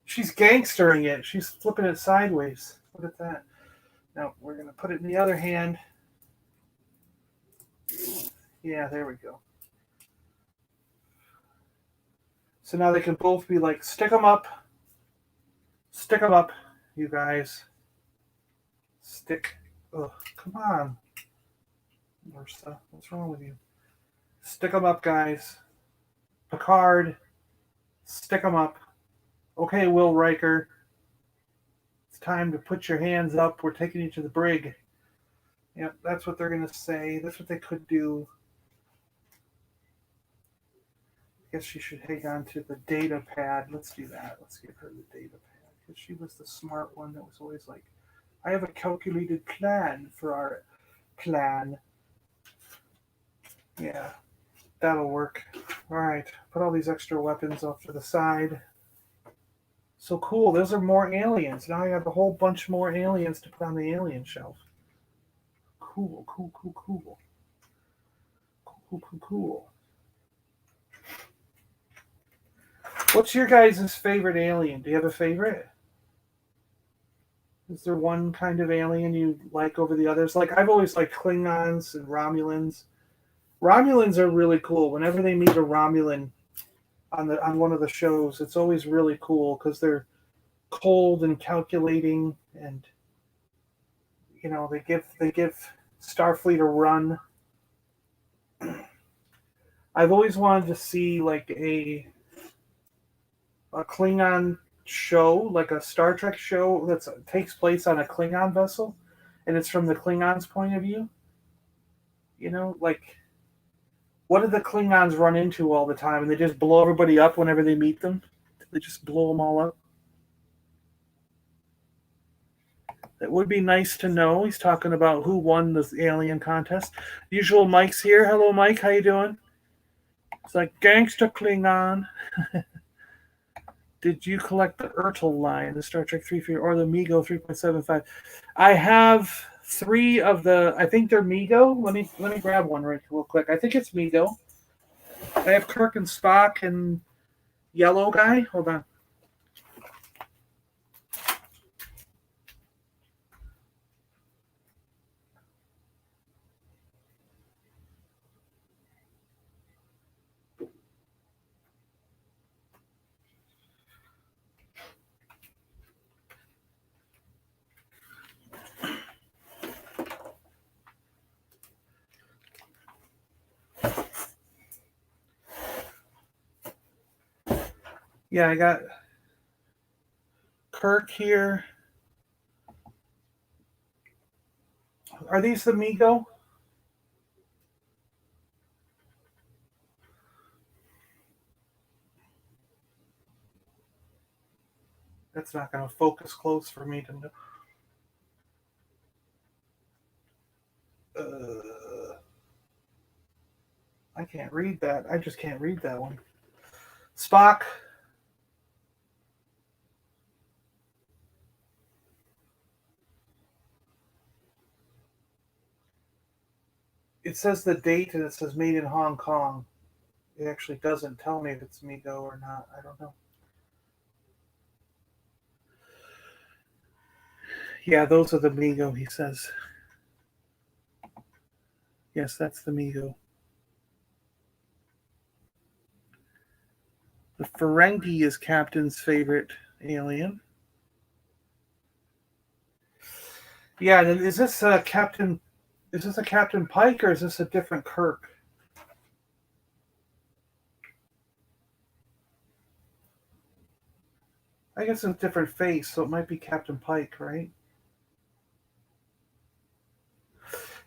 She's gangstering it. She's flipping it sideways. Look at that. Now we're gonna put it in the other hand. Yeah, there we go. So now they can both be like, stick 'em up, you guys. Stick. Oh, come on, Lursa. What's wrong with you? Stick 'em up, guys. Picard, stick 'em up. Okay, Will Riker. It's time to put your hands up. We're taking you to the brig. Yep, that's what they're gonna say. That's what they could do. I guess she should hang on to the data pad. Let's do that. Let's give her the data pad because she was the smart one that was always like, I have a calculated plan for our plan. Yeah, that'll work. All right, put all these extra weapons off to the side. So cool. Those are more aliens. Now I have a whole bunch more aliens to put on the alien shelf. Cool, cool, cool, cool. Cool, cool, cool. What's your guys' favorite alien? Do you have a favorite? Is there one kind of alien you like over the others? Like I've always liked Klingons and Romulans. Romulans are really cool. Whenever they meet a Romulan on one of the shows, it's always really cool because they're cold and calculating, and they give Starfleet a run. I've always wanted to see like a Klingon show, like a Star Trek show that takes place on a Klingon vessel, and it's from the Klingons' point of view. Like what do the Klingons run into all the time, and they just blow everybody up whenever they meet them? They just blow them all up. That would be nice to know. He's talking about who won the alien contest. Usual Mike's here. Hello, Mike. How you doing? It's like gangster Klingon. Did you collect the Ertl line, the Star Trek 3 or the Mego 3.75? I have three of the. I think they're Mego. Let me grab one real quick. I think it's Mego. I have Kirk and Spock and Yellow Guy. Hold on. Yeah, I got Kirk here. Are these the Mego? That's not going to focus close for me to know. I can't read that. I just can't read that one. Spock. It says the date and it says made in Hong Kong. It actually doesn't tell me if it's Mego or not. I don't know. Yeah, those are the Mego, he says. Yes, that's the Mego. The Ferengi is Captain's favorite alien. Yeah, is this a Captain? Is this a Captain Pike or is this a different Kirk? I guess it's a different face, so it might be Captain Pike, right?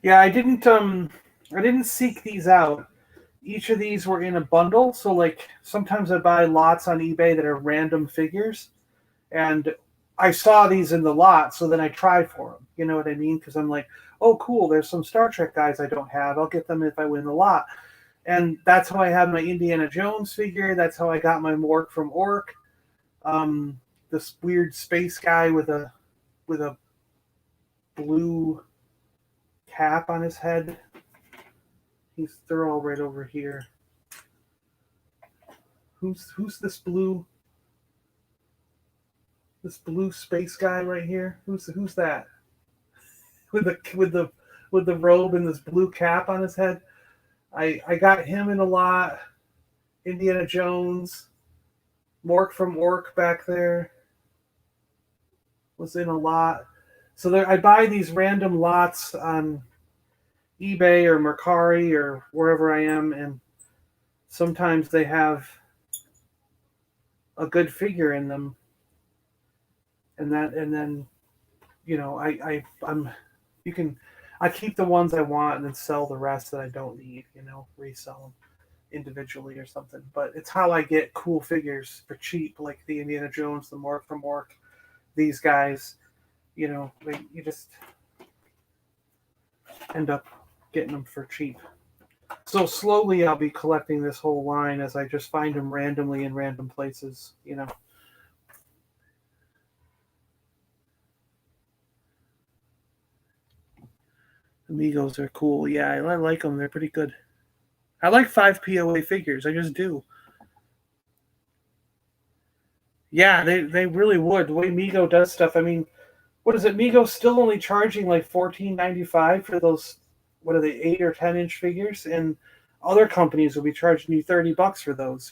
Yeah, I didn't seek these out. Each of these were in a bundle, so like sometimes I buy lots on eBay that are random figures, and I saw these in the lot, so then I tried for them. You know what I mean? Because I'm like, oh, cool. There's some Star Trek guys I don't have. I'll get them if I win the lot. And that's how I had my Indiana Jones figure. That's how I got my Mork from Ork. This weird space guy with a blue cap on his head. They're all right over here. Who's this blue space guy right here? Who's that? With the robe and this blue cap on his head. I got him in a lot. Indiana Jones, Mork from Ork back there was in a lot. So there, I buy these random lots on eBay or Mercari or wherever I am, and sometimes they have a good figure in them, and then you can I keep the ones I want and then sell the rest that I don't need. Resell them individually or something. But it's how I get cool figures for cheap, like the Indiana Jones, the Mork from Ork, these guys. You just end up getting them for cheap. So slowly I'll be collecting this whole line as I just find them randomly in random places. Amigos are cool. Yeah, I like them. They're pretty good. I like 5 POA figures. I just do. Yeah, they really would. The way Mego does stuff. I mean, what is it? Mego's still only charging like $14.95 for those. What are they, 8 or 10-inch figures? And other companies will be charging you $30 for those.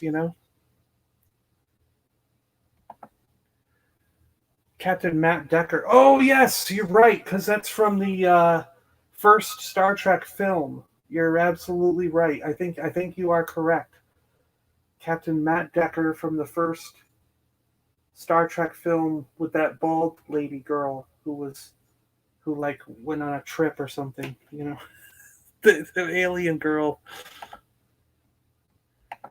Captain Matt Decker. Oh yes, you're right, because that's from the first Star Trek film. You're absolutely right. I think you are correct. Captain Matt Decker from the first Star Trek film with that bald lady girl who like went on a trip or something. The alien girl. I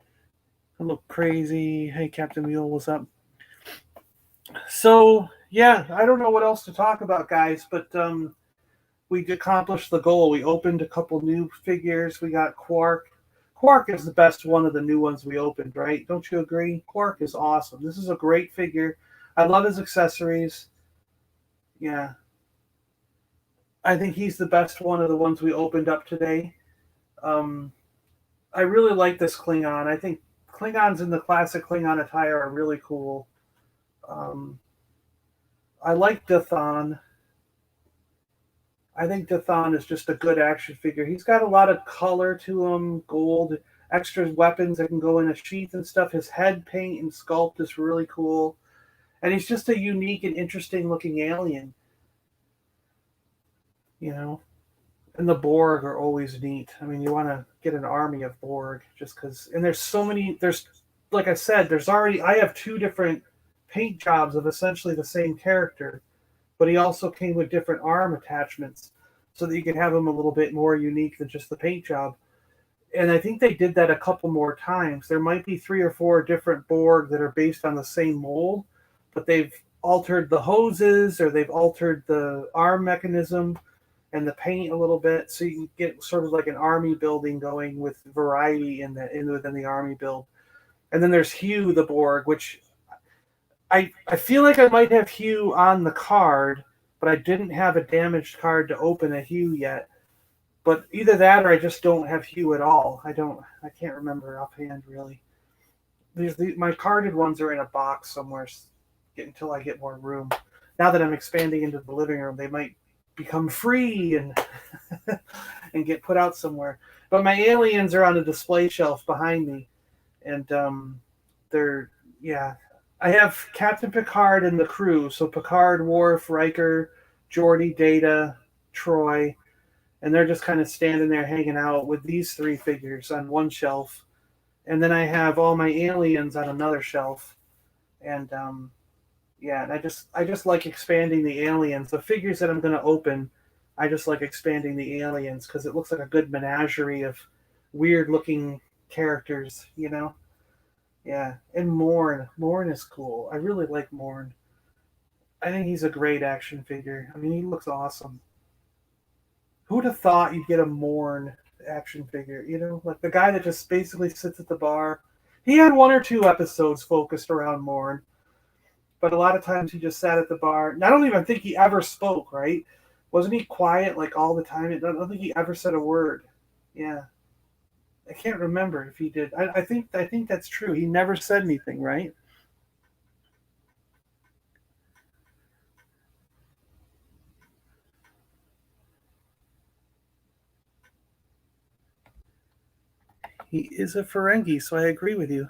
look crazy. Hey, Captain Mule, what's up? So yeah, I don't know what else to talk about, guys, but we accomplished the goal. We opened a couple new figures. We got Quark. Quark is the best one of the new ones we opened, right? Don't you agree? Quark is awesome. This is a great figure. I love his accessories. Yeah. I think he's the best one of the ones we opened up today. I really like this Klingon. I think Klingons in the classic Klingon attire are really cool. I like Dathan. I think Dathan is just a good action figure. He's got a lot of color to him, gold, extra weapons that can go in a sheath and stuff. His head paint and sculpt is really cool. And he's just a unique and interesting looking alien. And the Borg are always neat. I mean, you want to get an army of Borg just because. And there's so many. Like I said, I have 2 different paint jobs of essentially the same character, but he also came with different arm attachments so that you could have him a little bit more unique than just the paint job. And I think they did that a couple more times. There might be 3 or 4 different Borg that are based on the same mold, but they've altered the hoses or they've altered the arm mechanism and the paint a little bit, so you can get sort of like an army building going with variety within the army build. And then there's Hugh the Borg, which I feel like I might have Hugh on the card, but I didn't have a damaged card to open a Hugh yet. But either that or I just don't have Hugh at all. I can't remember offhand really. My carded ones are in a box somewhere until I get more room. Now that I'm expanding into the living room, they might become free and and get put out somewhere. But my aliens are on a display shelf behind me, and they're I have Captain Picard and the crew. So Picard, Worf, Riker, Geordi, Data, Troy, and they're just kind of standing there hanging out with these 3 figures on one shelf, and then I have all my aliens on another shelf, and and I just like expanding the aliens. The figures that I'm going to open, I just like expanding the aliens because it looks like a good menagerie of weird looking characters. Yeah, and Morn. Morn is cool. I really like Morn. I think he's a great action figure. I mean, he looks awesome. Who would have thought you'd get a Morn action figure? Like the guy that just basically sits at the bar. He had 1 or 2 episodes focused around Morn, but a lot of times he just sat at the bar. And I don't even think he ever spoke, right? Wasn't he quiet like all the time? I don't think he ever said a word. Yeah, I can't remember if he did. I think that's true. He never said anything, right? He is a Ferengi, so I agree with you.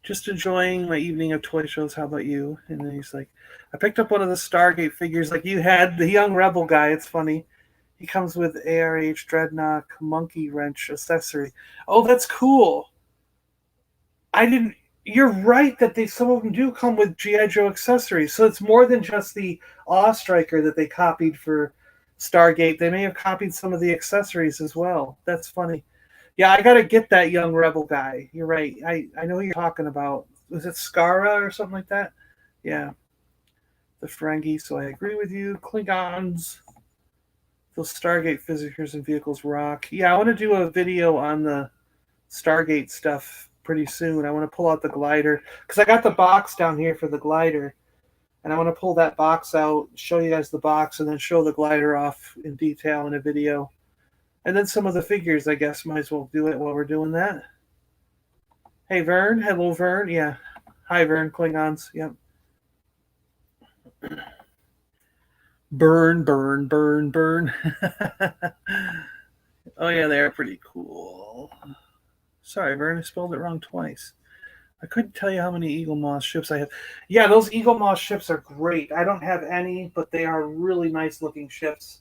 Just enjoying my evening of toy shows. How about you? And then he's like, I picked up one of the Stargate figures like you had, the young rebel guy. It's funny. He comes with ARH Dreadnought Monkey Wrench accessory. Oh, that's cool. I didn't. You're right that they some of them do come with GI Joe accessories. So it's more than just the Awe Striker that they copied for Stargate. They may have copied some of the accessories as well. That's funny. Yeah, I gotta get that young rebel guy. You're right. I know who you're talking about. Was it Skara or something like that? Yeah, the Ferengi. So I agree with you. Klingons. Those Stargate physicers and vehicles rock. Yeah, I want to do a video on the Stargate stuff pretty soon. I want to pull out the glider because I got the box down here for the glider, and I want to pull that box out, show you guys the box, and then show the glider off in detail in a video. And then some of the figures, I guess, might as well do it while we're doing that. Hey, Vern. Hello, Vern. Yeah. Hi, Vern. Klingons. Yep. Burn, burn, burn, burn. Oh, yeah, they are pretty cool. Sorry, Vern. I spelled it wrong twice. I couldn't tell you how many Eagle Moss ships I have. Yeah, those Eagle Moss ships are great. I don't have any, but they are really nice looking ships.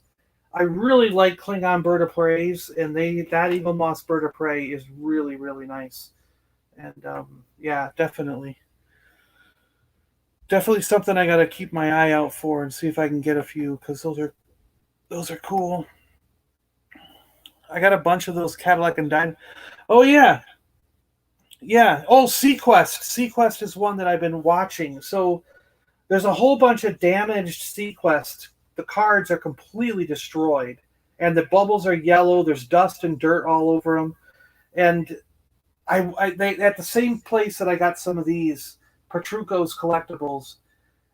I really like Klingon Bird of Preys, and that Eagle Moss Bird of Prey is really really nice. And yeah, definitely something I got to keep my eye out for and see if I can get a few because those are cool. I got a bunch of those Cadillac and Dine. Oh yeah, yeah. Oh, Sequest. Sequest is one that I've been watching. So there's a whole bunch of damaged Sequest. The cards are completely destroyed, and the bubbles are yellow. There's dust and dirt all over them. And they at the same place that I got some of these Petrucco's collectibles,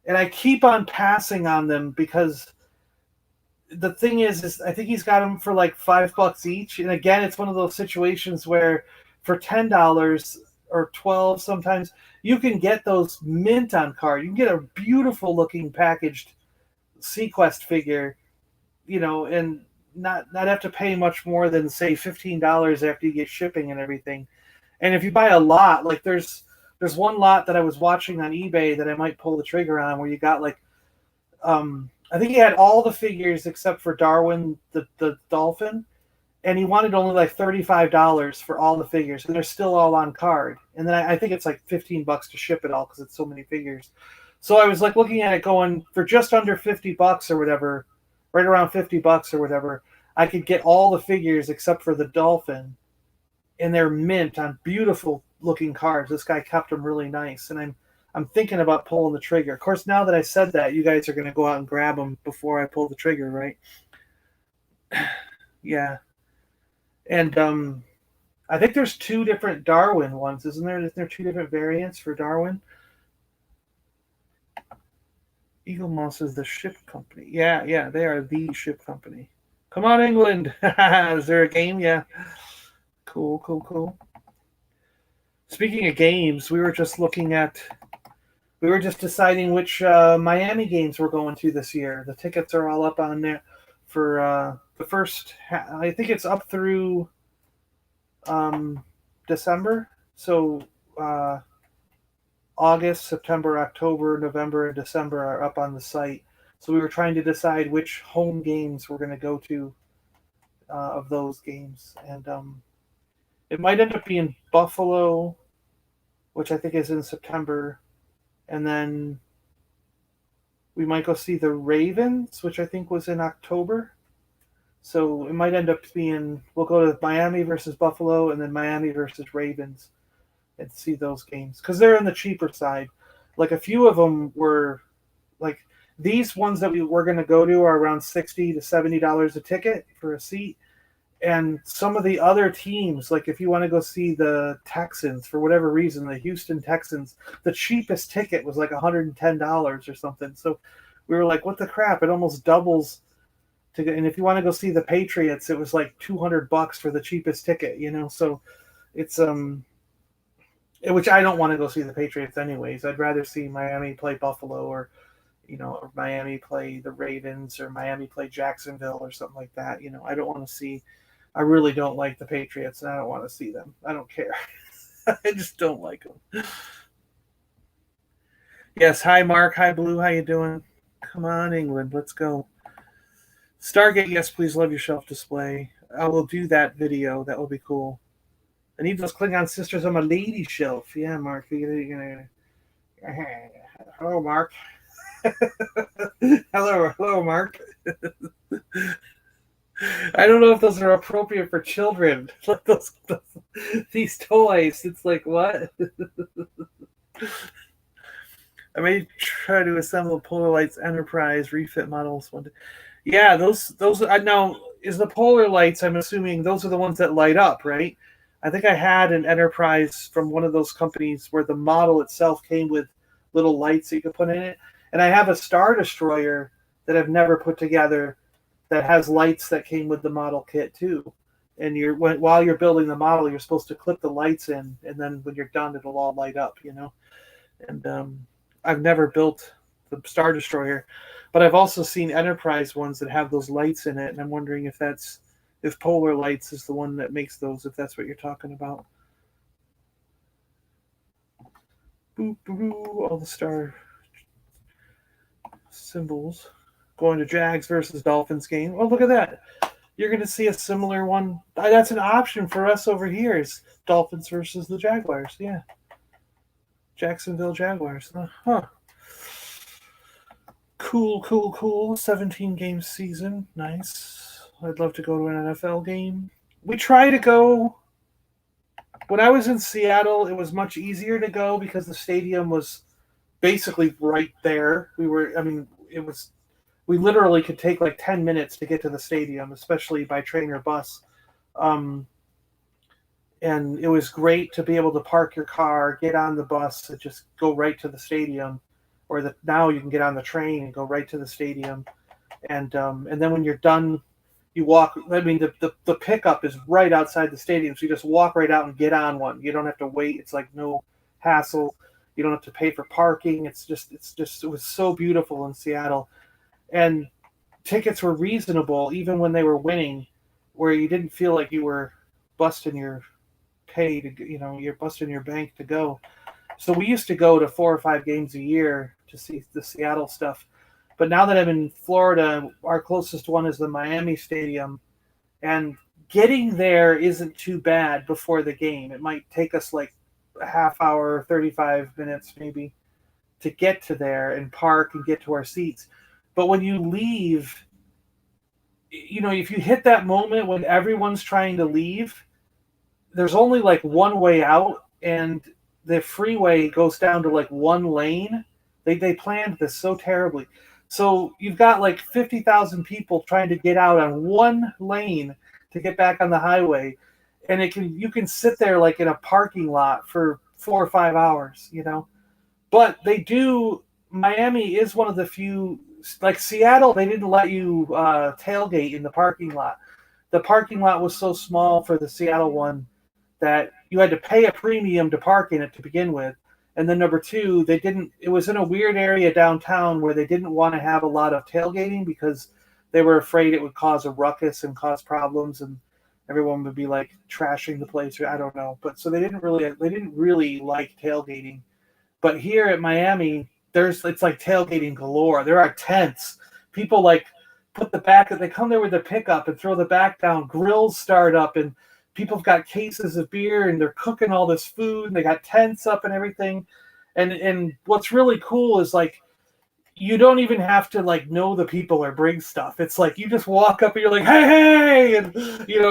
and I keep on passing on them because the thing is I think he's got them for like $5 each. And again, it's one of those situations where for $10 or 12 sometimes you can get those mint on card. You can get a beautiful looking packaged Sequest figure, and not have to pay much more than say $15 after you get shipping and everything. And if you buy a lot, like there's one lot that I was watching on eBay that I might pull the trigger on where you got like I think he had all the figures except for Darwin the dolphin, and he wanted only like $35 for all the figures, and they're still all on card. And then I think it's like $15 to ship it all because it's so many figures. So I was like looking at it going for just under $50 or whatever, right around $50 or whatever. I could get all the figures except for the dolphin, and they're mint on beautiful looking cards. This guy kept them really nice, and I'm thinking about pulling the trigger. Of course, now that I said that, you guys are going to go out and grab them before I pull the trigger, right? Yeah, and I think there's two different Darwin ones, isn't there? Isn't there two different variants for Darwin? Eagle Moss is the ship company. Yeah, yeah, they are the ship company. Come on, England! Is there a game? Yeah. Cool, cool, cool. Speaking of games, we were just deciding which Miami games we're going to this year. The tickets are all up on there for the first. I think it's up through December. So uh, August, September, October, November, and December are up on the site. So we were trying to decide which home games we're going to go to of those games, and it might end up being Buffalo, which I think is in September, and then we might go see the Ravens, which I think was in October. So it might end up being we'll go to Miami versus Buffalo, and then Miami versus Ravens, and see those games because they're on the cheaper side. Like a few of them were like these ones that we were going to go to are around $60 to $70 a ticket for a seat, And some of the other teams, like if you want to go see the Texans for whatever reason, the Houston Texans, the cheapest ticket was like $110 or something. So we were like, what the crap? It almost doubles to get. And if you want to go see the Patriots, it was like $200 for the cheapest ticket, you know? So it's, which I don't want to go see the Patriots anyways. I'd rather see Miami play Buffalo, or, you know, or Miami play the Ravens, or Miami play Jacksonville or something like that. You know, I don't want to see, I really don't like the Patriots, and I don't want to see them. I don't care. I just don't like them. Yes, hi Mark, hi Blue, how you doing? Come on, England, let's go. Stargate, yes, please love your shelf display. I will do that video. That will be cool. I need those Klingon sisters on my lady shelf. Yeah, Mark. You're gonna... Hello, Mark. hello, Mark. I don't know if those are appropriate for children. Like these toys. It's like, what? I may try to assemble Polar Lights Enterprise refit models one day. Yeah, those. Now, is the Polar Lights? I'm assuming those are the ones that light up, right? I think I had an Enterprise from one of those companies where the model itself came with little lights that you could put in it, and I have a Star Destroyer that I've never put together that has lights that came with the model kit too. And while you're building the model, you're supposed to clip the lights in, and then when you're done, it'll all light up, you know. And I've never built the Star Destroyer, but I've also seen Enterprise ones that have those lights in it, and I'm wondering if Polar Lights is the one that makes those, if that's what you're talking about. Boop, boop, boop, all the star symbols. Going to Jags versus Dolphins game. Oh, look at that. You're going to see a similar one. That's an option for us over here, is Dolphins versus the Jaguars. Yeah. Jacksonville Jaguars. Huh. Cool. 17 game season. Nice. I'd love to go to an NFL game. We try to go. When I was in Seattle, it was much easier to go because the stadium was basically right there. We literally could take like 10 minutes to get to the stadium, especially by train or bus. And it was great to be able to park your car, get on the bus, and just go right to the stadium. Or now you can get on the train and go right to the stadium. And then when you're done, you walk. I mean, the pickup is right outside the stadium, so you just walk right out and get on one. You don't have to wait. It's like no hassle. You don't have to pay for parking. It was so beautiful in Seattle. And tickets were reasonable even when they were winning, where you didn't feel like you were busting your pay to, you're busting your bank to go. So we used to go to 4 or 5 games a year to see the Seattle stuff. But now that I'm in Florida, our closest one is the Miami Stadium, and getting there isn't too bad before the game. It might take us like a half hour, 35 minutes maybe to get to there and park and get to our seats. But when you leave, if you hit that moment when everyone's trying to leave, there's only like one way out, and the freeway goes down to like one lane. They planned this so terribly. So you've got like 50,000 people trying to get out on one lane to get back on the highway, and you can sit there like in a parking lot for 4 or 5 hours, But Miami is one of the few, like Seattle, they didn't let you tailgate in the parking lot. The parking lot was so small for the Seattle one that you had to pay a premium to park in it to begin with. And then number two, it was in a weird area downtown where they didn't want to have a lot of tailgating because they were afraid it would cause a ruckus and cause problems, and everyone would be like trashing the place, or I don't know. But so they didn't really like tailgating. But here at Miami, it's like tailgating galore. There are tents. People like they come there with the pickup and throw the back down, grills start up, and people have got cases of beer and they're cooking all this food, and they got tents up and everything. And what's really cool is like you don't even have to like know the people or bring stuff. It's like you just walk up and you're like, hey, and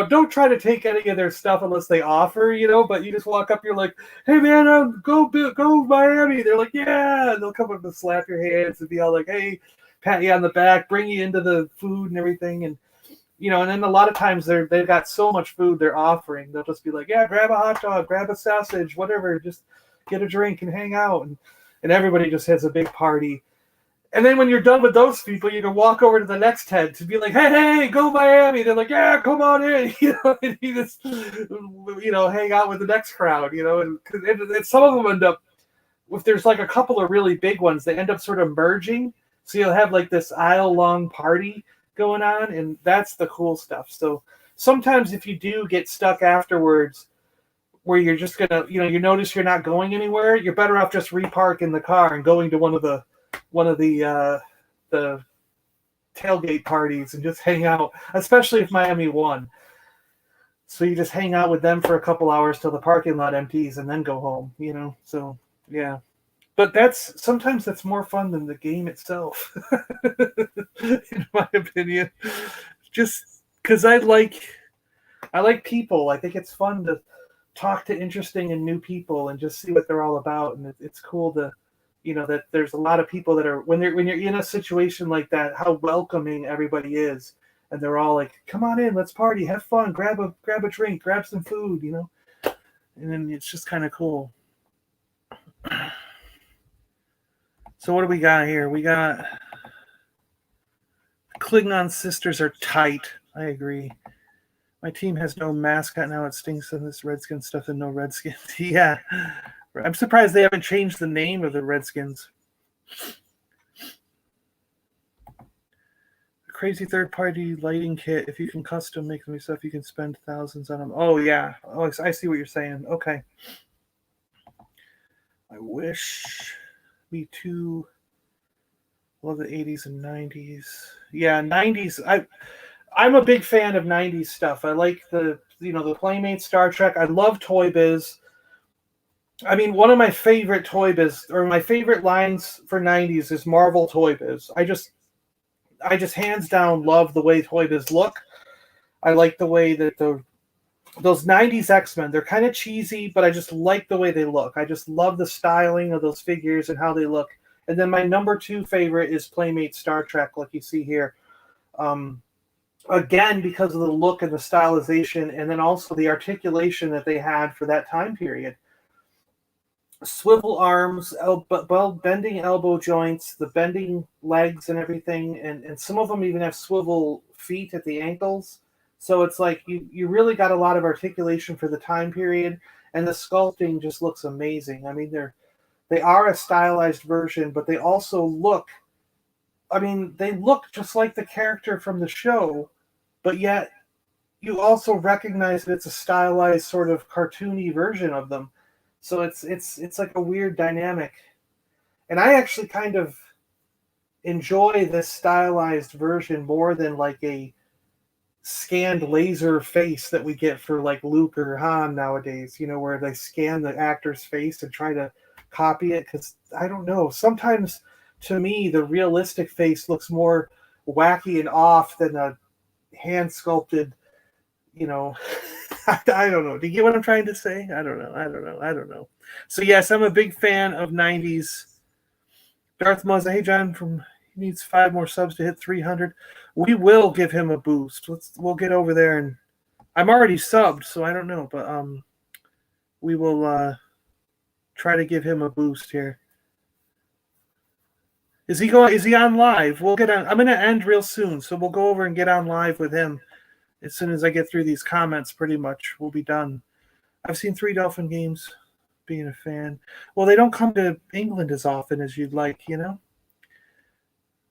don't try to take any of their stuff unless they offer, but you just walk up, you're like, hey man, go Miami. They're like, yeah, and they'll come up and slap your hands and be all like, hey, pat you on the back, bring you into the food and everything. And and then a lot of times they've got so much food they're offering. They'll just be like, yeah, grab a hot dog, grab a sausage, whatever, just get a drink and hang out, and everybody just has a big party. And then when you're done with those people, you can walk over to the next tent to be like, hey, go Miami. They're like, yeah, come on in, and you just, hang out with the next crowd, and some of them end up, if there's like a couple of really big ones, they end up sort of merging. So you'll have like this aisle-long party going on, and that's the cool stuff. So sometimes if you do get stuck afterwards, where you're just gonna, you notice you're not going anywhere, you're better off just reparking the car and going to one of the tailgate parties and just hang out, especially if Miami won. So you just hang out with them for a couple hours till the parking lot empties and then go home, So yeah. But sometimes that's more fun than the game itself, in my opinion. Just because I like people. I think it's fun to talk to interesting and new people and just see what they're all about. And it's cool to, that there's a lot of people that are, when you're in a situation like that, how welcoming everybody is. And they're all like, come on in, let's party, have fun, grab a drink, grab some food, And then it's just kind of cool. So what do we got here? We got Klingon sisters are tight. I agree. My team has no mascot now. It stinks of this Redskin stuff and no Redskins. Yeah. I'm surprised they haven't changed the name of the Redskins. A crazy third-party lighting kit. If you can custom make them yourself, you can spend thousands on them. Oh, yeah. Oh, I see what you're saying. Okay. I wish me too. Love the 80s and 90s. Yeah, 90s. I'm a big fan of 90s stuff. I like the Playmates, Star Trek. I love Toy Biz. I mean, one of my favorite Toy Biz, or my favorite lines for 90s is Marvel Toy Biz. I just hands down love the way Toy Biz look. I like the way that those 90s X-Men, they're kind of cheesy, but I just like the way they look. I just love the styling of those figures and how they look. And then my number 2 favorite is Playmates Star Trek, like you see here. Again, because of the look and the stylization, and then also the articulation that they had for that time period. Swivel arms, bending elbow joints, the bending legs and everything, and some of them even have swivel feet at the ankles. So it's like you really got a lot of articulation for the time period, and the sculpting just looks amazing. I mean, they are a stylized version, but they also look, they look just like the character from the show, but yet you also recognize that it's a stylized sort of cartoony version of them. So it's like a weird dynamic. And I actually kind of enjoy this stylized version more than like a scanned laser face that we get for like Luke or Han nowadays, where they scan the actor's face and try to copy it. Because I don't know, sometimes to me the realistic face looks more wacky and off than a hand sculpted, I don't know. Do you get what I'm trying to say? I don't know. So yes, I'm a big fan of 90s. Darth Muzza, hey John, he needs 5 more subs to hit 300. We will give him a boost. We'll get over there, and I'm already subbed, so I don't know, but we will try to give him a boost here. Is he on live? We'll get on. I'm going to end real soon, so we'll go over and get on live with him. As soon as I get through these comments, pretty much, we'll be done. I've seen 3 Dolphin games, being a fan. Well, they don't come to England as often as you'd like,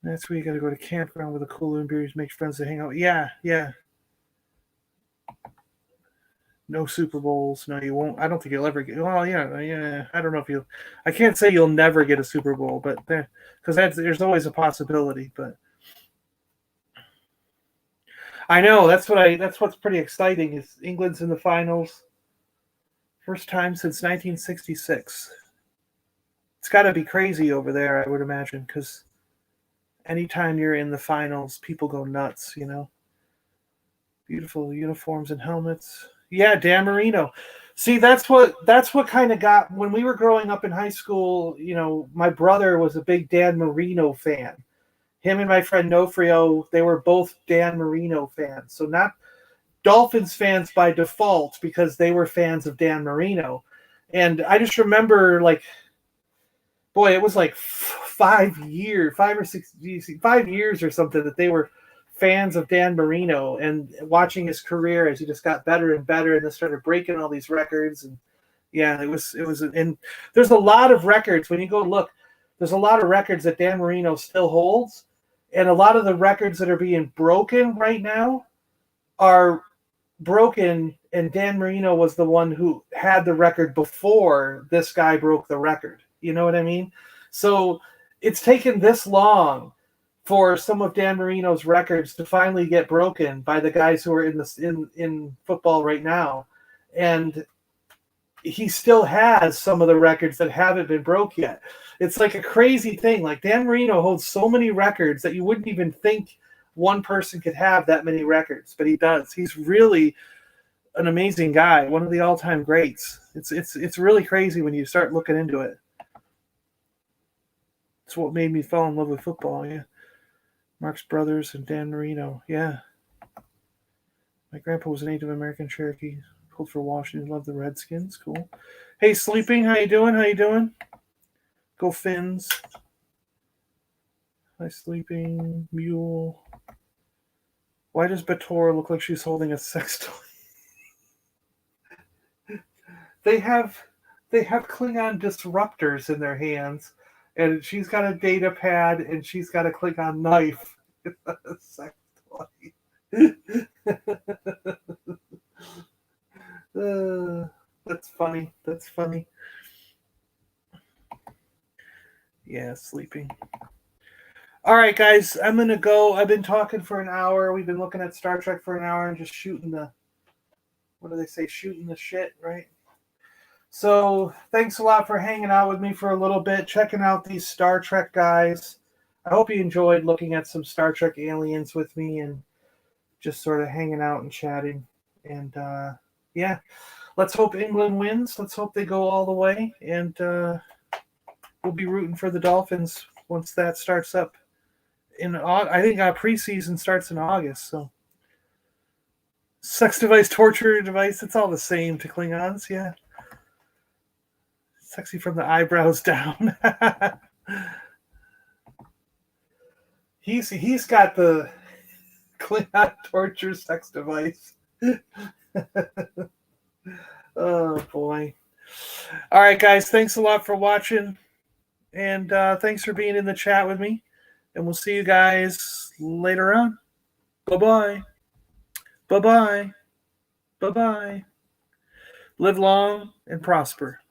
That's where you got to go to campground with a cooler and beers, make friends to hang out. Yeah. No Super Bowls. No, you won't. I don't think you'll ever get. Well, yeah. I don't know if I can't say you'll never get a Super Bowl, but because there's always a possibility. But I know that's what's pretty exciting is England's in the finals. First time since 1966. It's got to be crazy over there, I would imagine, because anytime you're in the finals, people go nuts, Beautiful uniforms and helmets. Yeah, Dan Marino. See, that's what kind of got, when we were growing up in high school, my brother was a big Dan Marino fan. him and my friend Nofrio, they were both Dan Marino fans. So not Dolphins fans by default because they were fans of Dan Marino. And I just remember, like, boy, it was like 5 years, 5 years or something that they were fans of Dan Marino and watching his career as he just got better and better and then started breaking all these records. And yeah, it was, and there's a lot of records when you go look, there's a lot of records that Dan Marino still holds. And a lot of the records that are being broken right now are broken, and Dan Marino was the one who had the record before this guy broke the record. You know what I mean? So it's taken this long for some of Dan Marino's records to finally get broken by the guys who are in football right now. And he still has some of the records that haven't been broke yet. It's like a crazy thing. Like Dan Marino holds so many records that you wouldn't even think one person could have that many records, but he does. He's really an amazing guy, one of the all-time greats. It's really crazy when you start looking into it. It's what made me fall in love with football. Yeah, Marx Brothers and Dan Marino. Yeah, my grandpa was a Native American Cherokee. Pulled for Washington. Loved the Redskins. Cool. Hey, Sleeping, how you doing? How you doing? Go Finns. Hi, Sleeping. Mule. Why does Bator look like she's holding a sex toy? They have Klingon disruptors in their hands, and she's got a data pad, and she's got a Klingon knife. Sex toy. That's funny. That's funny. Yeah, Sleeping. All right, guys, I'm going to go. I've been talking for an hour. We've been looking at Star Trek for an hour and just shooting the, what do they say, shooting the shit, right? So thanks a lot for hanging out with me for a little bit, checking out these Star Trek guys. I hope you enjoyed looking at some Star Trek aliens with me and just sort of hanging out and chatting. And yeah, let's hope England wins. Let's hope they go all the way. And we'll be rooting for the Dolphins once that starts up. I think preseason starts in August. So sex device, torture device, it's all the same to Klingons. Yeah. Sexy from the eyebrows down. He's got the Klingon torture sex device. Oh boy. All right, guys, thanks a lot for watching, and thanks for being in the chat with me, and we'll see you guys later on. Bye-bye. Bye-bye. Bye-bye. Live long and prosper.